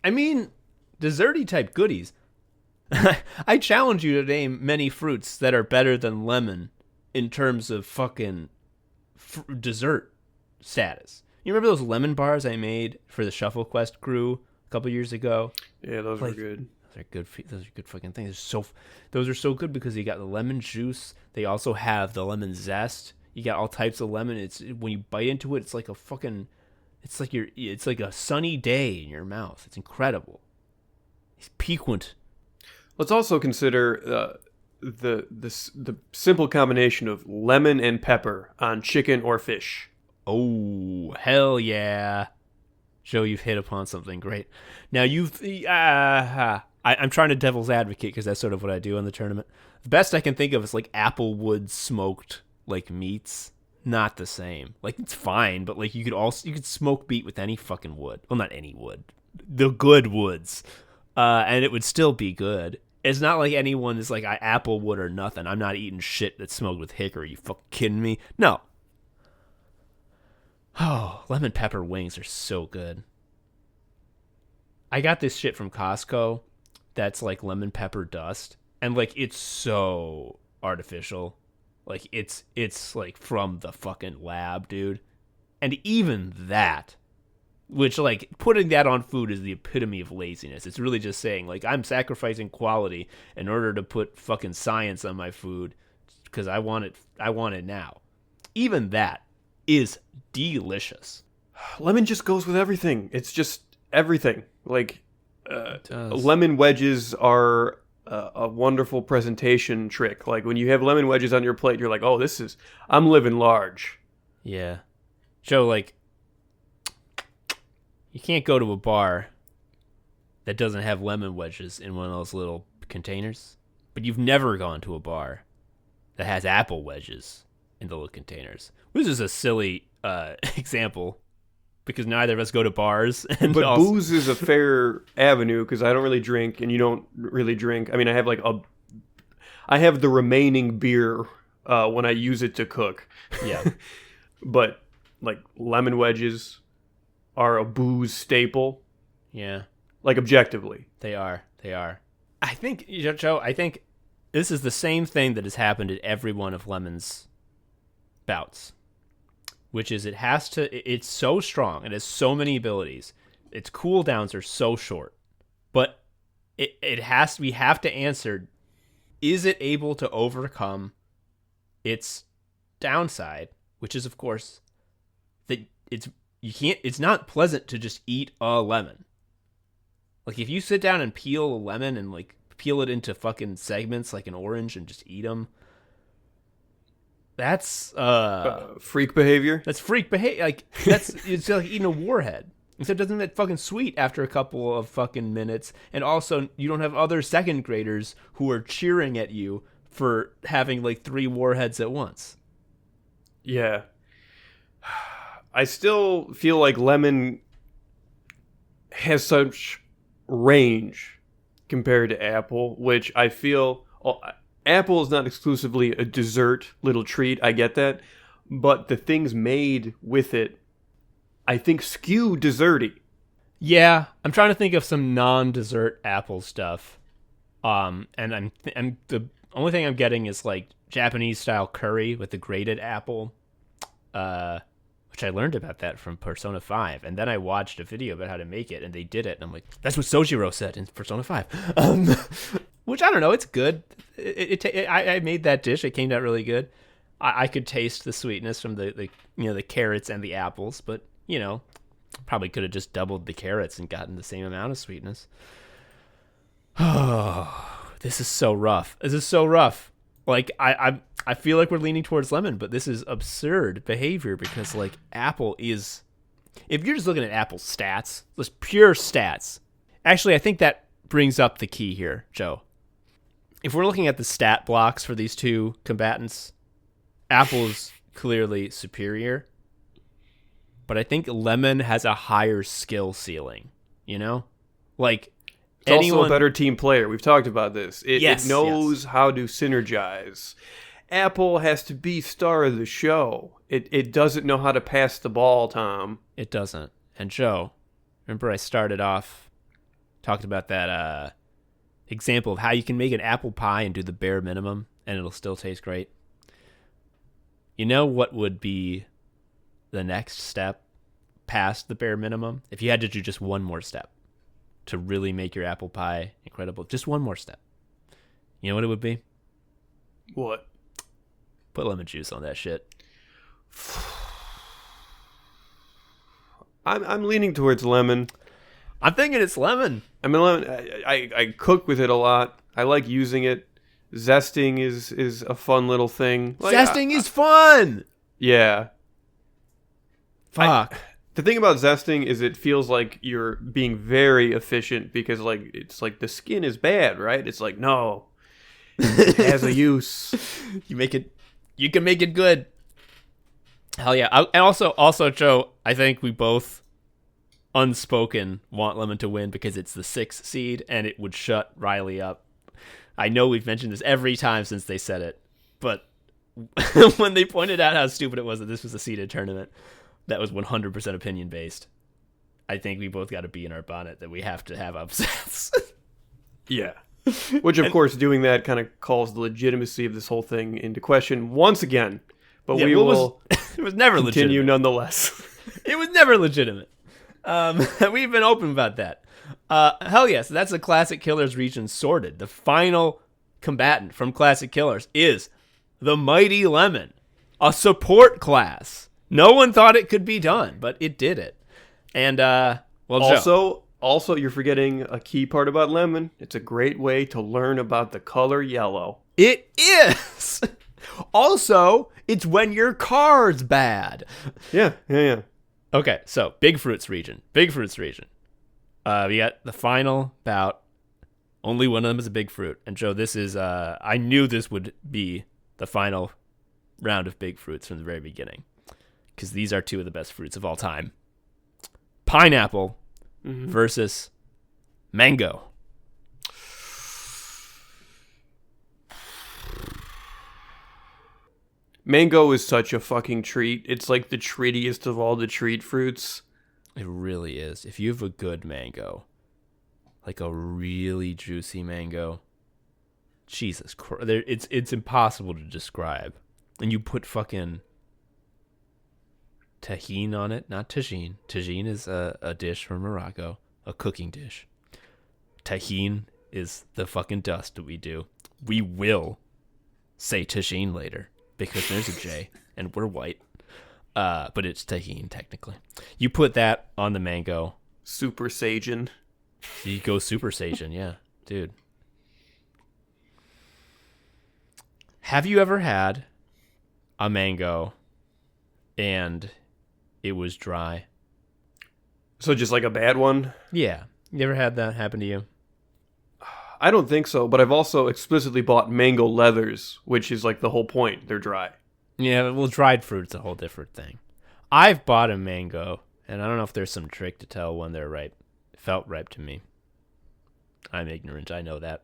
I mean, desserty type goodies. I challenge you to name many fruits that are better than lemon in terms of fucking dessert status. You remember those lemon bars I made for the Shuffle Quest crew a couple years ago? Yeah, those were good. Those are good fucking things. Those are so good because you got the lemon juice. They also have the lemon zest. You got all types of lemon. It's when you bite into it, it's like a fucking, it's like a sunny day in your mouth. It's incredible. It's piquant. Let's also consider the simple combination of lemon and pepper on chicken or fish. Oh, hell yeah. Joe, you've hit upon something great. Now, I'm trying to devil's advocate because that's sort of what I do in the tournament. The best I can think of is like applewood smoked like meats. Not the same. Like, it's fine, but like you could smoke meat with any fucking wood. Well, not any wood. The good woods. And it would still be good. It's not like anyone is like, applewood or nothing. I'm not eating shit that's smoked with hickory. You fucking kidding me? No. Oh, lemon pepper wings are so good. I got this shit from Costco that's like lemon pepper dust. And like, it's so artificial. Like, it's like from the fucking lab, dude. And even that, which like putting that on food is the epitome of laziness. It's really just saying like, I'm sacrificing quality in order to put fucking science on my food because I want it now. Even that is delicious. Lemon just goes with everything. It's just everything. Like, lemon wedges are a wonderful presentation trick. Like, when you have lemon wedges on your plate, you're like, oh, I'm living large. Yeah. Joe, like, you can't go to a bar that doesn't have lemon wedges in one of those little containers, but you've never gone to a bar that has apple wedges in the little containers. This is a silly example because neither of us go to bars. But booze is a fair avenue because I don't really drink and you don't really drink. I mean, I have the remaining beer when I use it to cook. Yeah. But like lemon wedges are a booze staple. Yeah. Like objectively. They are. I think, Joe, this is the same thing that has happened at every one of Lemon's bouts, which is it's so strong. It has so many abilities. Its cooldowns are so short, but we have to answer, is it able to overcome its downside, which is of course that it's not pleasant to just eat a lemon. Like if you sit down and peel a lemon and like peel it into fucking segments like an orange and just eat them, that's freak behavior. That's freak behavior. Like it's like eating a warhead. Except it doesn't get fucking sweet after a couple of fucking minutes. And also, you don't have other second graders who are cheering at you for having like 3 warheads at once. Yeah. I still feel like lemon has such range compared to apple, which I feel... apple is not exclusively a dessert little treat, I get that. But the things made with it, I think, skew desserty. Yeah, I'm trying to think of some non-dessert apple stuff. And I'm the only thing I'm getting is like Japanese style curry with the grated apple, which I learned about that from Persona 5, and then I watched a video about how to make it, and they did it, and I'm like, that's what Sojiro said in Persona 5. Which I don't know, it's good. I made that dish; it came out really good. I could taste the sweetness from the carrots and the apples, but probably could have just doubled the carrots and gotten the same amount of sweetness. Oh, this is so rough. Like I feel like we're leaning towards lemon, but this is absurd behavior because like apple is, if you're just looking at apple stats, just pure stats. Actually, I think that brings up the key here, Joe. If we're looking at the stat blocks for these two combatants, apple's clearly superior. But I think lemon has a higher skill ceiling you know? Like, it's also a better team player. We've talked about this. It knows how to synergize. Apple has to be star of the show. It doesn't know how to pass the ball, Tom. It doesn't. And Joe, remember I started off talking about that example of how you can make an apple pie and do the bare minimum and it'll still taste great? You know what would be the next step past the bare minimum? If you had to do just one more step to really make your apple pie incredible, just one more step. You know what it would be? What? Put lemon juice on that shit. I'm leaning towards lemon. I'm thinking it's lemon. I mean, lemon. I cook with it a lot. I like using it. Zesting is a fun little thing. Zesting is fun. Yeah. Fuck. The thing about zesting is it feels like you're being very efficient because like it's like the skin is bad, right? It's like no, it has a use. You can make it good. Hell yeah. And also, Joe, I think we both unspoken want lemon to win because it's the 6th seed and it would shut Riley up. I know we've mentioned this every time since they said it, but when they pointed out how stupid it was that this was a seeded tournament, that was 100% opinion based. I think we both got to be in our bonnet that we have to have upsets. Yeah. Which, of course, doing that kind of calls the legitimacy of this whole thing into question once again. But yeah, it was never continue legitimate. Nonetheless. It was never legitimate. We've been open about that. Hell yes, that's the Classic Killers region sorted. The final combatant from Classic Killers is the Mighty Lemon, a support class. No one thought it could be done, but it did it. And, Joe. Also, you're forgetting a key part about lemon. It's a great way to learn about the color yellow. It is! Also, it's when your car's bad. Yeah. Okay, so Big Fruits region. We got the final bout. Only one of them is a big fruit. And Joe, this is, I knew this would be the final round of big fruits from the very beginning. Because these are two of the best fruits of all time. Pineapple versus mango. Mango is such a fucking treat. It's like the treatiest of all the treat fruits. It really is. If you have a good mango, like a really juicy mango, Jesus Christ, it's impossible to describe. And you put fucking tahine on it, not tagine. Tagine is a dish from Morocco, a cooking dish. Tahine is the fucking dust that we do. We will say tagine later because there's a J and we're white. But it's tahine technically. You put that on the mango. Super Saiyan. You go Super Saiyan, yeah, dude. Have you ever had a mango and it was dry? So just like a bad one? Yeah. You ever had that happen to you? I don't think so, but I've also explicitly bought mango leathers, which is like the whole point. They're dry. Yeah, well, dried fruit's a whole different thing. I've bought a mango, and I don't know if there's some trick to tell when they're ripe. It felt ripe to me. I'm ignorant, I know that.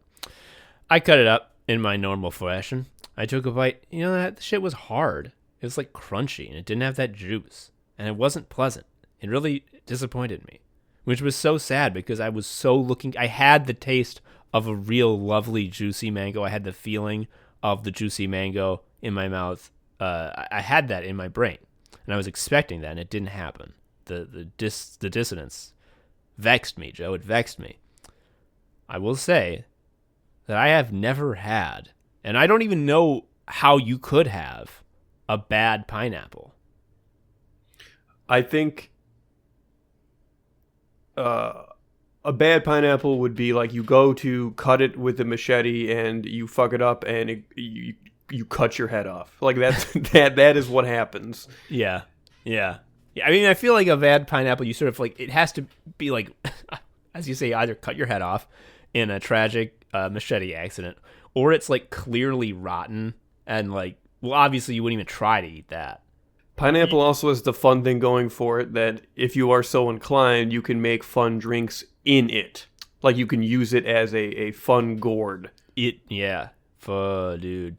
I cut it up in my normal fashion. I took a bite. You know, that shit was hard. It was like crunchy, and it didn't have that juice. And it wasn't pleasant. It really disappointed me, which was so sad because I was so looking. I had the taste of a real lovely juicy mango. I had the feeling of the juicy mango in my mouth. I had that in my brain, and I was expecting that, and it didn't happen. The dissonance vexed me, Joe. It vexed me. I will say that I have never had, and I don't even know how you could have, a bad pineapple. I think a bad pineapple would be like you go to cut it with a machete and you fuck it up and you cut your head off. Like that is what happens. Yeah. I mean, I feel like a bad pineapple, you sort of like, it has to be like, as you say, either cut your head off in a tragic machete accident, or it's like clearly rotten and like, well, obviously you wouldn't even try to eat that. Pineapple also has the fun thing going for it that if you are so inclined, you can make fun drinks in it. Like you can use it as a fun gourd. Yeah. Dude.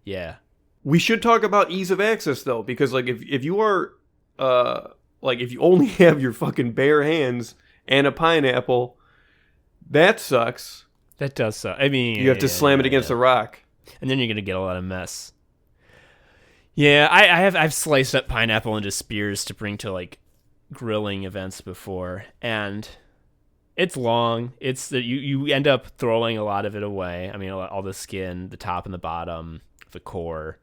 Yeah. We should talk about ease of access though, because like if you are if you only have your fucking bare hands and a pineapple, that sucks. That does suck. I mean, you have to slam it against a rock, and then you're gonna get a lot of mess. Yeah, I've sliced up pineapple into spears to bring to like grilling events before, and it's long. It's that you end up throwing a lot of it away. I mean, all the skin, the top and the bottom, the core,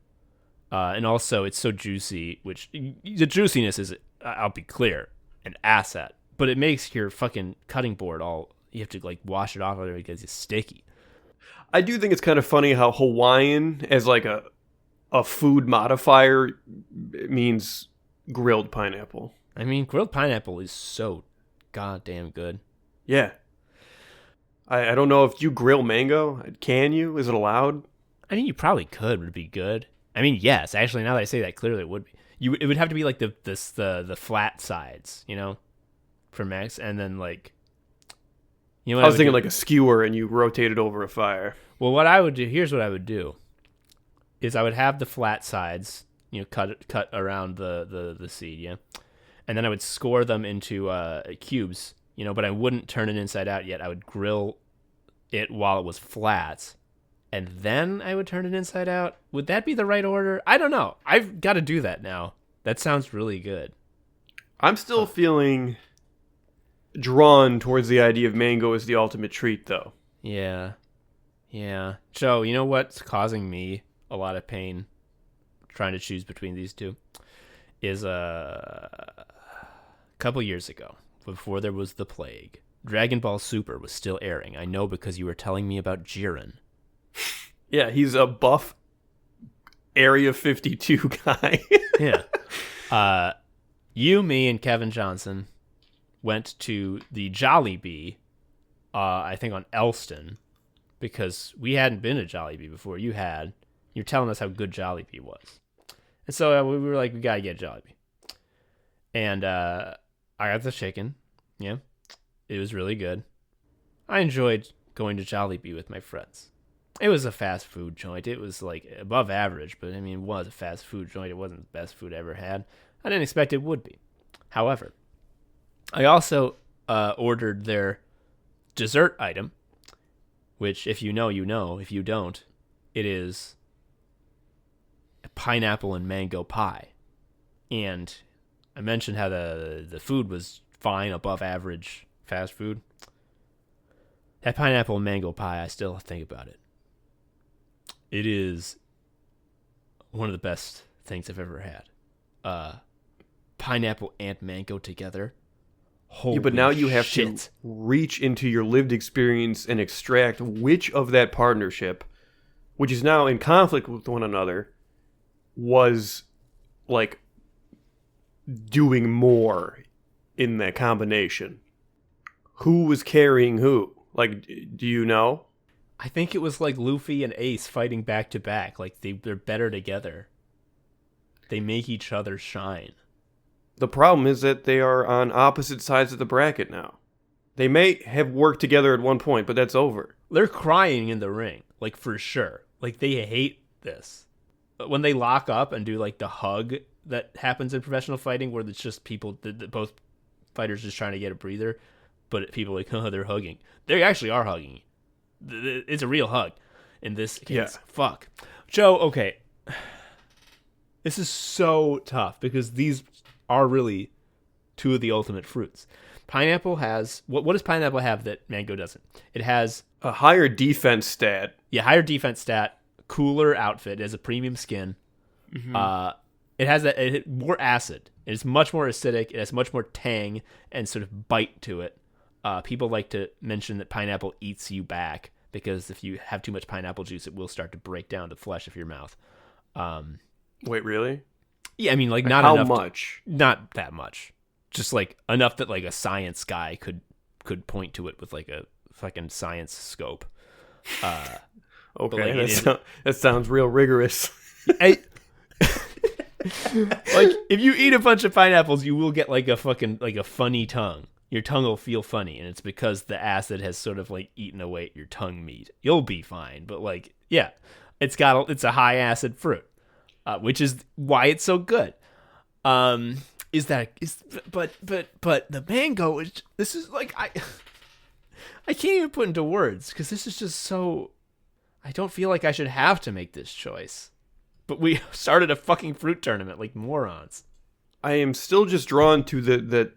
and also it's so juicy. Which the juiciness is, I'll be clear, an asset, but it makes your fucking cutting board all. You have to like wash it off of there because it's sticky. I do think it's kind of funny how Hawaiian as like a food modifier means grilled pineapple. I mean, grilled pineapple is so goddamn good. Yeah. I don't know if you grill mango. Can you? Is it allowed? I mean, you probably could. Would it be good? I mean, yes. Actually, now that I say that, clearly it would be. It would have to be like the flat sides, you know, for max, and then like. You know I was thinking like a skewer, and you rotate it over a fire. Well, what I would do, here's what I would do, is I would have the flat sides, you know, cut around the seed, yeah, and then I would score them into cubes, you know, but I wouldn't turn it inside out yet. I would grill it while it was flat, and then I would turn it inside out. Would that be the right order? I don't know. I've got to do that now. That sounds really good. I'm still feeling drawn towards the idea of mango as the ultimate treat, though. Yeah. Joe, you know what's causing me a lot of pain trying to choose between these two is a couple years ago, before there was the plague, Dragon Ball Super was still airing. I know because you were telling me about Jiren. Yeah, he's a buff Area 52 guy. Yeah. You, me, and Kevin Johnson went to the Jollibee, I think on Elston, because we hadn't been to Jollibee before. You had. You're telling us how good Jollibee was. And so we were like, we gotta get Jollibee. And I got the chicken. Yeah. It was really good. I enjoyed going to Jollibee with my friends. It was a fast food joint. It was like above average, but I mean, it was a fast food joint. It wasn't the best food I ever had. I didn't expect it would be. However, I also ordered their dessert item, which if you know, you know. If you don't, it is a pineapple and mango pie. And I mentioned how the food was fine, above average fast food. That pineapple and mango pie, I still think about it. It is one of the best things I've ever had. Pineapple and mango together. Holy but now you have shit. to reach into your lived experience and extract which of that partnership, which is now in conflict with one another, was like doing more in that combination. Who was carrying who? Like, do you know? I think it was like Luffy and Ace fighting back to back. Like they're better together. They make each other shine. The problem is that they are on opposite sides of the bracket now. They may have worked together at one point, but that's over. They're crying in the ring, like for sure. Like they hate this. But when they lock up and do like the hug that happens in professional fighting, where it's just people, both fighters just trying to get a breather, but people are like, oh, they're hugging. They actually are hugging. It's a real hug in this case. Yeah. Fuck. Joe, okay. This is so tough because these are really two of the ultimate fruits. Pineapple has... What does pineapple have that mango doesn't? It has... a higher defense stat. Yeah, higher defense stat, cooler outfit, it has a premium skin. Mm-hmm. It has more acid. It's much more acidic. It has much more tang and sort of bite to it. People like to mention that pineapple eats you back because if you have too much pineapple juice, it will start to break down the flesh of your mouth. Wait, really? Yeah, I mean, like not how enough. Much? Not that much. Just like enough that like a science guy could point to it with like a fucking science scope. Okay, that sounds real rigorous. Like, if you eat a bunch of pineapples, you will get like a funny tongue. Your tongue will feel funny, and it's because the acid has sort of like eaten away at your tongue meat. You'll be fine, but like, yeah, it's a high acid fruit, which is why it's so good. But the mango is, this is like, I can't even put into words because this is just so, I don't feel like I should have to make this choice. But we started a fucking fruit tournament like morons. I am still just drawn to the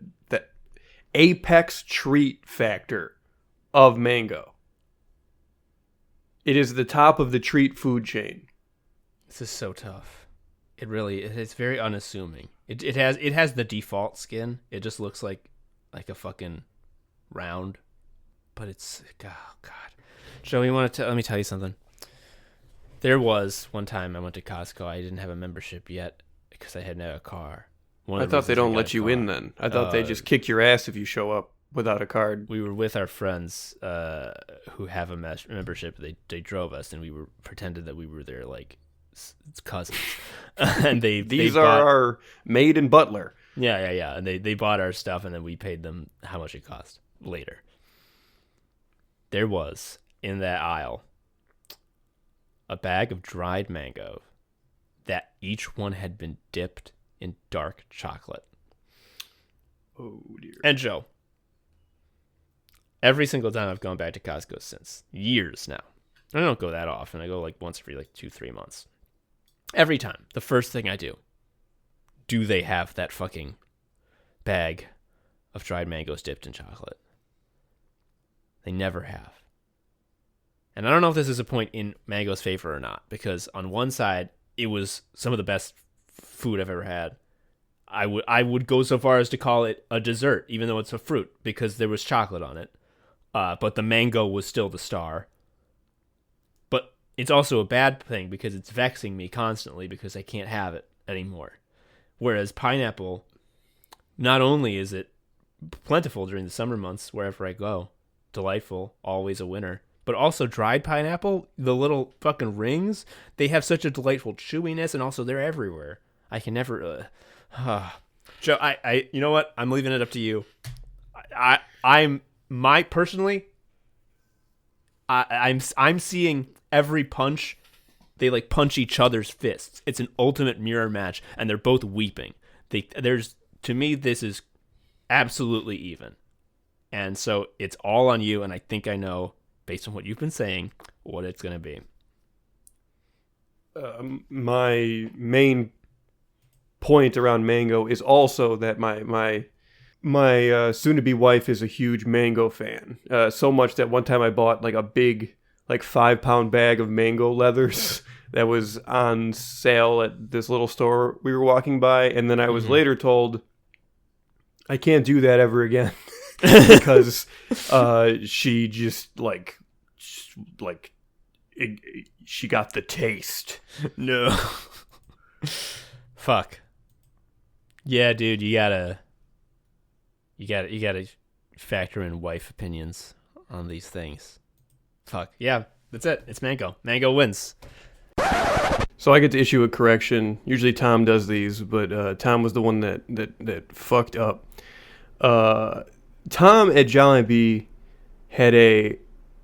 apex treat factor of mango. It is the top of the treat food chain. This is so tough. It's very unassuming. It has the default skin. It just looks like a fucking round. But it's, oh God. Joey, let me tell you something. There was one time I went to Costco. I didn't have a membership yet because I hadn't had a car. I thought they don't let you in then. I thought they just kick your ass if you show up without a card. We were with our friends who have a membership. They drove us, and we were pretended that we were their like cousins. And these are our maid and butler. Yeah. And they bought our stuff, and then we paid them how much it cost later. There was in that aisle a bag of dried mango that each one had been dipped in dark chocolate. Oh, dear. And Joe, every single time I've gone back to Costco since, years now, I don't go that often. I go like once every like 2-3 months. Every time, the first thing I do they have that fucking bag of dried mangoes dipped in chocolate? They never have. And I don't know if this is a point in mango's favor or not, because on one side, it was some of the best food I've ever had. I would go so far as to call it a dessert, even though it's a fruit, because there was chocolate on it. But the mango was still the star. But it's also a bad thing because it's vexing me constantly because I can't have it anymore. Whereas pineapple, not only is it plentiful during the summer months wherever I go, delightful, always a winner, but also dried pineapple, the little fucking rings, they have such a delightful chewiness, and also they're everywhere. I can never... Joe, I you know what? I'm leaving it up to you. I'm seeing every punch. They like punch each other's fists. It's an ultimate mirror match, and they're both weeping. To me, this is absolutely even, and so it's all on you. And I think I know, based on what you've been saying, what it's going to be. My main point around mango is also that my soon-to-be wife is a huge mango fan. So much that one time I bought like a big, like 5-pound bag of mango leathers that was on sale at this little store we were walking by, and then I was later told I can't do that ever again because she just she got the taste. No. Fuck. Yeah, dude, you gotta factor in wife opinions on these things. Fuck. Yeah, that's it. It's mango. Mango wins. So I get to issue a correction. Usually Tom does these, but Tom was the one that fucked up. Tom at Jollibee had a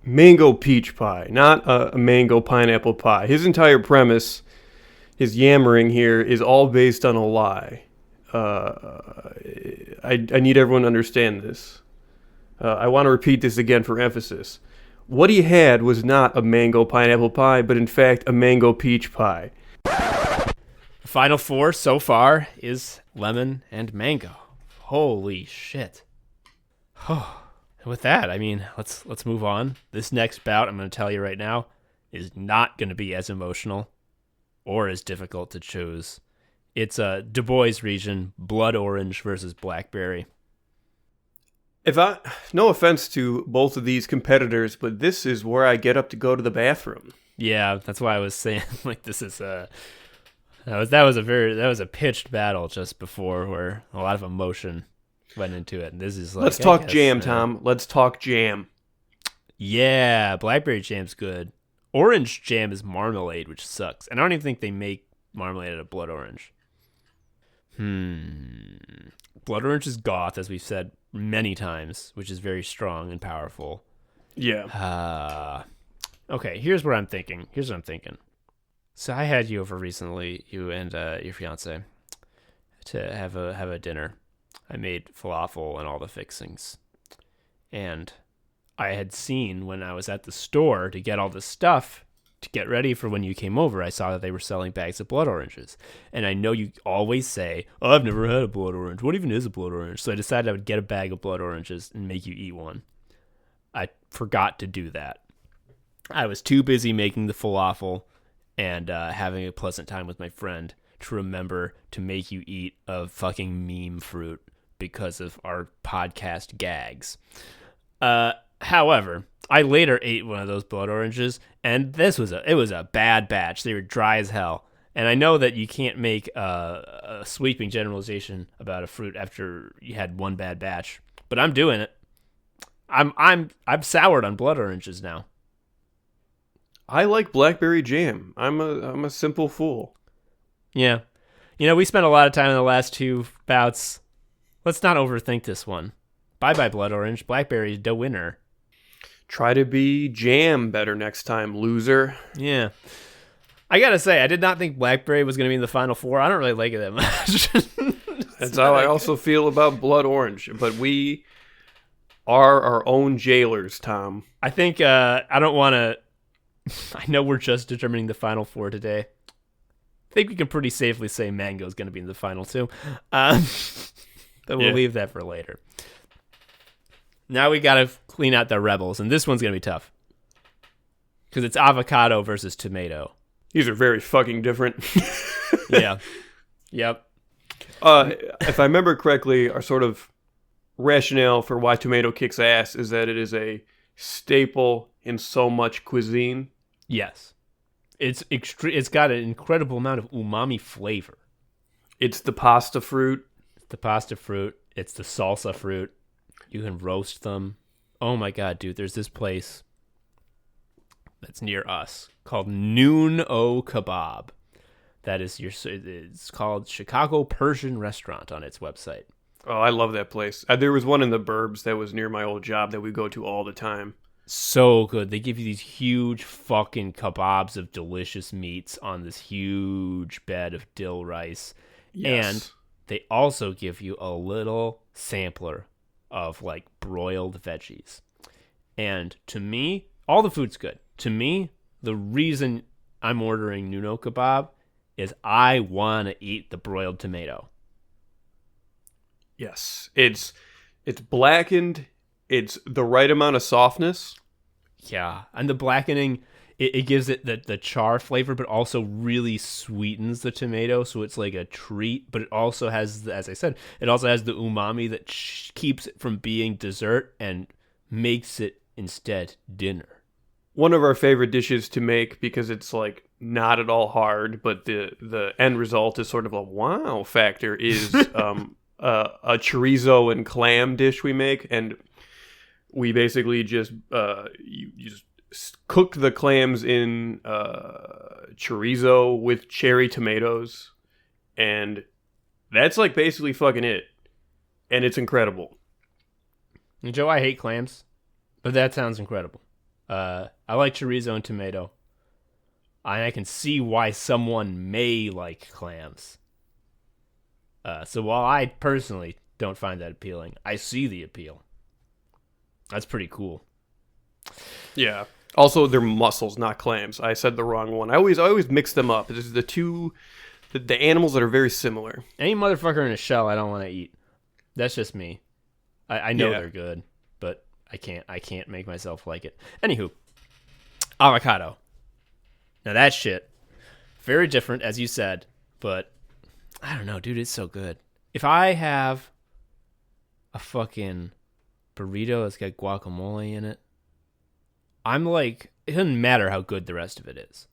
mango peach pie, not a mango pineapple pie. His entire premise, his yammering here, is all based on a lie. I need everyone to understand this. I want to repeat this again for emphasis. What he had was not a mango pineapple pie, but in fact a mango peach pie. The final four so far is lemon and mango. Holy shit. With that, I mean, let's move on. This next bout, I'm going to tell you right now, is not going to be as emotional or as difficult to choose. It's a Du Bois region, blood orange versus blackberry. No offense to both of these competitors, but this is where I get up to go to the bathroom. Yeah, that's why I was saying like this is that was a pitched battle just before where a lot of emotion went into it. And this is like, let's talk jam, Tom. Let's talk jam. Yeah, blackberry jam's good. Orange jam is marmalade, which sucks. And I don't even think they make marmalade out of blood orange. Blood orange is goth, as we've said many times, which is very strong and powerful. Yeah. Okay, here's what I'm thinking. So I had you over recently, you and your fiance, to have a dinner. I made falafel and all the fixings. And I had seen when I was at the store to get all the stuff to get ready for when you came over, I saw that they were selling bags of blood oranges. And I know you always say, "Oh, I've never had a blood orange. What even is a blood orange?" So I decided I would get a bag of blood oranges and make you eat one. I forgot to do that. I was too busy making the falafel and having a pleasant time with my friend to remember to make you eat a fucking meme fruit because of our podcast gags. However, I later ate one of those blood oranges, and it was a bad batch. They were dry as hell. And I know that you can't make a sweeping generalization about a fruit after you had one bad batch, but I'm doing it. I'm soured on blood oranges now. I like blackberry jam. I'm a simple fool. Yeah. We spent a lot of time in the last two bouts. Let's not overthink this one. Bye-bye, blood orange. Blackberry's the winner. Try to be jam better next time, loser. Yeah. I gotta say, I did not think blackberry was going to be in the final four. I don't really like it that much. That's how I also feel about blood orange. But we are our own jailers, Tom. I think I don't want to... I know we're just determining the final four today. I think we can pretty safely say mango is going to be in the final two. But we'll leave that for later. Now we got to clean out the rebels, and this one's going to be tough. Because it's avocado versus tomato. These are very fucking different. Yeah. Yep. If I remember correctly, our sort of rationale for why tomato kicks ass is that it is a staple in so much cuisine. Yes. It's got an incredible amount of umami flavor. It's the pasta fruit. It's the pasta fruit. It's the salsa fruit. You can roast them. Oh my god, dude, there's this place that's near us called Noon O Kebab. That is it's called Chicago Persian Restaurant on its website. Oh, I love that place. There was one in the burbs that was near my old job that we go to all the time. So good. They give you these huge fucking kebabs of delicious meats on this huge bed of dill rice. Yes. And they also give you a little sampler of like broiled veggies. And to me, all the food's good. To me, the reason I'm ordering Nuno kebab is I want to eat the broiled tomato. Yes. It's blackened. It's the right amount of softness. Yeah. And the blackening, it gives it the char flavor, but also really sweetens the tomato. So it's like a treat, but it also has, as I said, it also has the umami that keeps it from being dessert and makes it instead dinner. One of our favorite dishes to make because it's like not at all hard, but the end result is sort of a wow factor is a chorizo and clam dish we make. And we basically just you just cook the clams in chorizo with cherry tomatoes, and that's like basically fucking it. And it's incredible. Joe, I hate clams, but that sounds incredible. I like chorizo and tomato. I can see why someone may like clams. So while I personally don't find that appealing, I see the appeal. That's pretty cool. Yeah. Also, they're mussels, not clams. I said the wrong one. I always mix them up. This is the animals that are very similar. Any motherfucker in a shell I don't want to eat. That's just me. I know they're good, but I can't make myself like it. Anywho, avocado. Now that shit, very different, as you said, but I don't know, dude, it's so good. If I have a fucking burrito that's got guacamole in it, I'm like, it doesn't matter how good the rest of it is.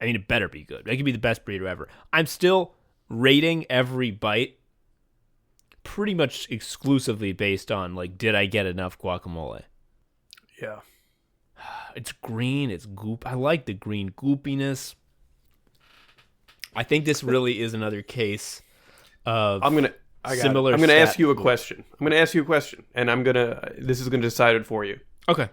I mean, it better be good. It could be the best burrito ever. I'm still rating every bite pretty much exclusively based on, like, did I get enough guacamole? Yeah. It's green. It's goop. I like the green goopiness. I think this really is another case of I'm gonna ask you a question. And this is gonna decide it for you. Okay.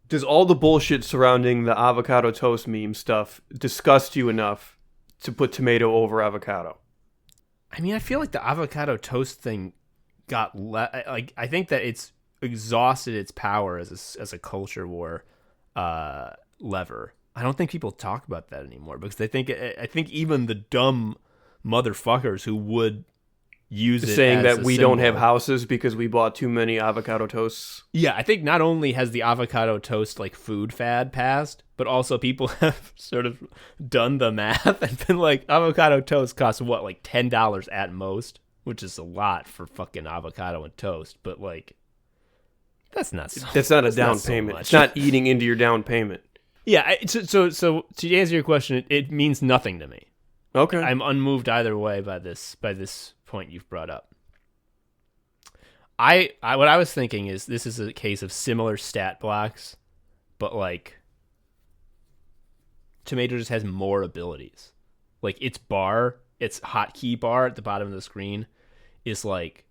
Does all the bullshit surrounding the avocado toast meme stuff disgust you enough to put tomato over avocado? I mean, I feel like the avocado toast thing got I think that it's exhausted its power as a culture war lever. I don't think people talk about that anymore because I think even the dumb motherfuckers who would use it saying as that a we symbol. don't have houses because we bought too many avocado toasts. Yeah, I think not only has the avocado toast like food fad passed, but also people have sort of done the math and been like, avocado toast costs what, like $10 at most, which is a lot for fucking avocado and toast, but like that's not a down payment. It's not eating into your down payment. Yeah, so to answer your question, it means nothing to me. Okay. I'm unmoved either way by this point you've brought up. I what I was thinking is this is a case of similar stat blocks, but like tomato just has more abilities. Like its hotkey bar at the bottom of the screen is like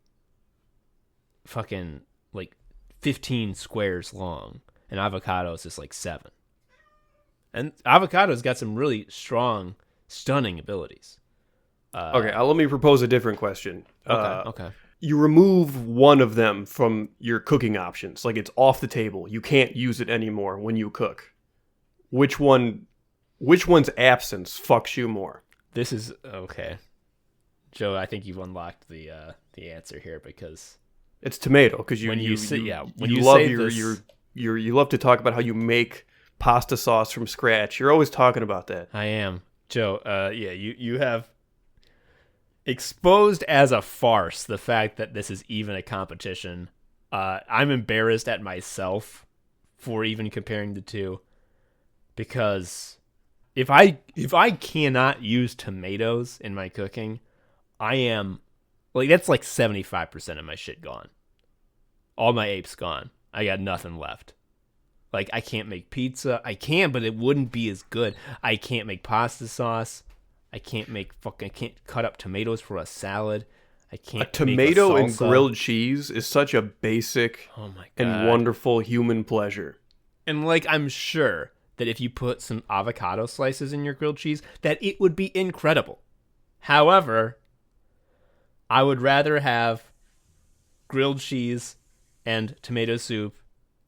fucking like 15 squares long, and avocado is just like 7. And avocado's got some really strong, stunning abilities. Okay, let me propose a different question. Okay. You remove one of them from your cooking options. Like, it's off the table. You can't use it anymore when you cook. Which one's absence fucks you more? This is okay. Joe, I think you've unlocked the answer here because it's tomato, because you love to talk about how you make pasta sauce from scratch. You're always talking about that. I am. Joe, you have exposed as a farce the fact that this is even a competition. I'm embarrassed at myself for even comparing the two, because if I cannot use tomatoes in my cooking, I am like, that's like 75% of my shit gone. All my apes gone. I got nothing left. Like, I can't make pizza. I can, but it wouldn't be as good. I can't make pasta sauce. I can't cut up tomatoes for a salad. I can't. A tomato make a and grilled cheese is such a basic and wonderful human pleasure. And like, I'm sure that if you put some avocado slices in your grilled cheese, that it would be incredible. However, I would rather have grilled cheese and tomato soup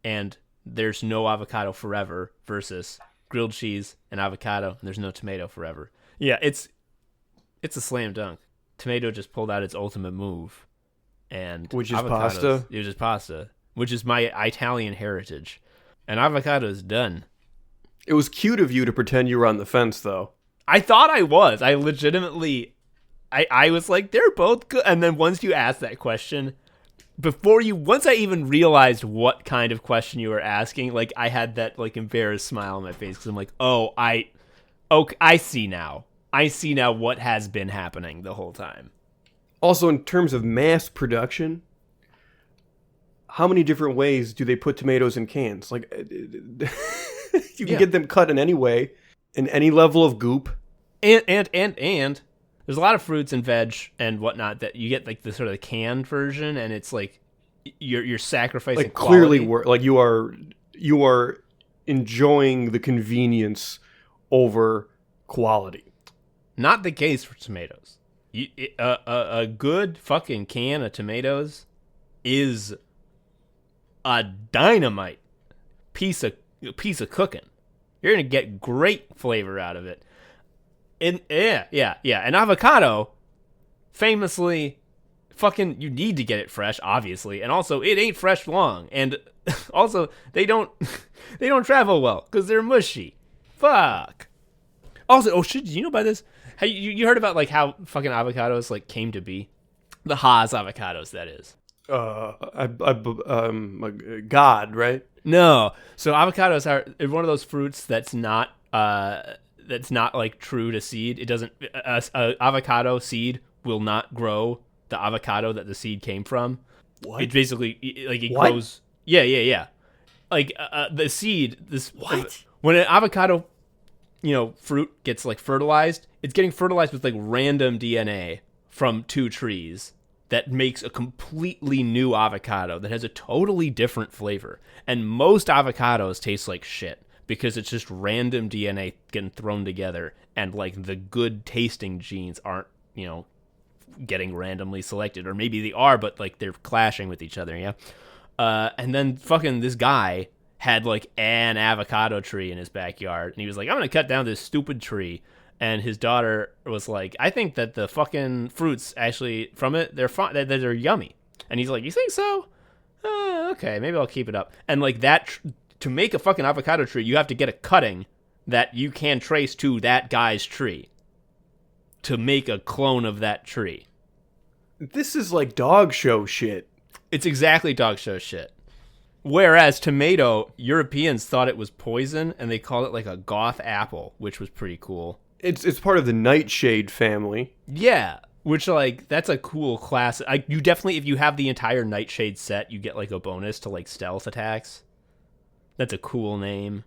and there's no avocado forever versus grilled cheese and avocado and there's no tomato forever. Yeah, it's a slam dunk. Tomato just pulled out its ultimate move, and which is pasta. It was pasta, which is my Italian heritage, and avocado is done. It was cute of you to pretend you were on the fence, though. I thought I was. I legitimately, I was like, they're both good. And then once you asked that question, once I even realized what kind of question you were asking, like I had that like embarrassed smile on my face because I'm like, I see now. I see now what has been happening the whole time. Also, in terms of mass production, how many different ways do they put tomatoes in cans? Like, you can get them cut in any way, in any level of goop. And there's a lot of fruits and veg and whatnot that you get like the sort of the canned version, and it's like you're sacrificing like quality. Clearly, like you are enjoying the convenience over quality. Not the case for tomatoes. A good fucking can of tomatoes is a dynamite piece of cooking. You're gonna get great flavor out of it. And yeah. And avocado, famously, fucking, you need to get it fresh, obviously, and also it ain't fresh long, and also they don't travel well because they're mushy. Fuck. Also, oh shit, did you know about this? Hey, you heard about like how fucking avocados like came to be? The Haas avocados, that is. God, right? No. So avocados are one of those fruits that's not like true to seed. It doesn't. A avocado seed will not grow the avocado that the seed came from. What? It basically like it grows. Yeah. Like the seed. When an avocado, fruit gets like fertilized, it's getting fertilized with like random DNA from 2 trees that makes a completely new avocado that has a totally different flavor. And most avocados taste like shit because it's just random DNA getting thrown together, and like the good tasting genes aren't, getting randomly selected, or maybe they are, but like they're clashing with each other. Yeah. And then fucking this guy had like an avocado tree in his backyard, and he was like, I'm gonna cut down this stupid tree. And his daughter was like, I think that the fucking fruits actually from it, they're fun, they're yummy. And he's like, you think so? Okay, maybe I'll keep it up. And like that, to make a fucking avocado tree, you have to get a cutting that you can trace to that guy's tree to make a clone of that tree. This is like dog show shit. It's exactly dog show shit. Whereas tomato, Europeans thought it was poison, and they called it like a goth apple, which was pretty cool. It's part of the nightshade family. Yeah, which like that's a cool class. You definitely, if you have the entire nightshade set, you get like a bonus to like stealth attacks. That's a cool name.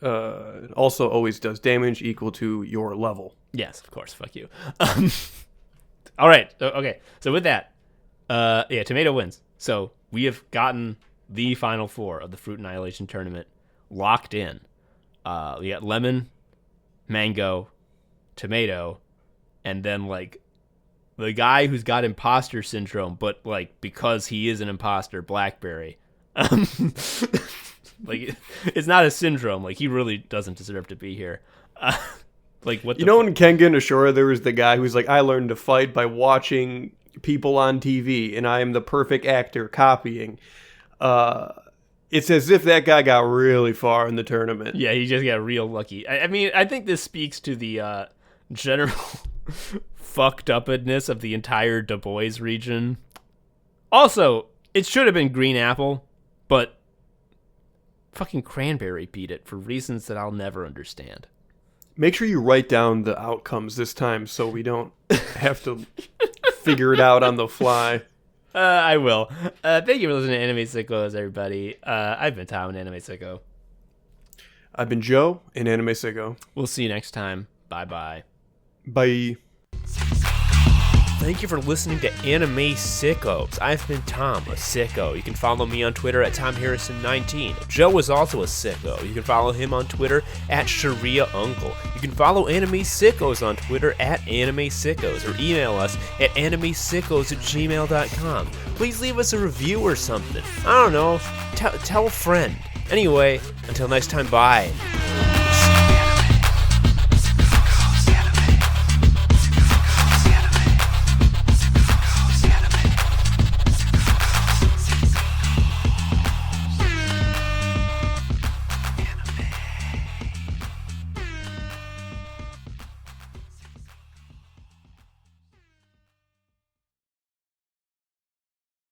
Also always does damage equal to your level. Yes, of course. Fuck you. All right. Okay. So with that, tomato wins. So we have gotten the final 4 of the Fruit Annihilation Tournament locked in. We got lemon, mango, tomato, and then like the guy who's got imposter syndrome, but like because he is an imposter, blackberry. Like it's not a syndrome. Like he really doesn't deserve to be here. Like what? In Kengan Ashura, there was the guy who's like, I learned to fight by watching people on TV, and I am the perfect actor copying. It's as if that guy got really far in the tournament. Yeah, he just got real lucky. I mean, I think this speaks to the general fucked upness of the entire Du Bois region. Also, it should have been green apple, but fucking cranberry beat it for reasons that I'll never understand. Make sure you write down the outcomes this time so we don't have to figure it out on the fly. I will. Thank you for listening to Anime Sickos, everybody. I've been Tom, an Anime Sicko. I've been Joe, an Anime Sicko. We'll see you next time. Bye-bye. Bye. Thank you for listening to Anime Sickos. I've been Tom, a sicko. You can follow me on Twitter at TomHarrison19. Joe is also a sicko. You can follow him on Twitter at ShariaUncle. You can follow Anime Sickos on Twitter at Anime Sickos, or email us at animesickos@gmail.com. Please leave us a review or something. I don't know. Tell a friend. Anyway, until next time, bye.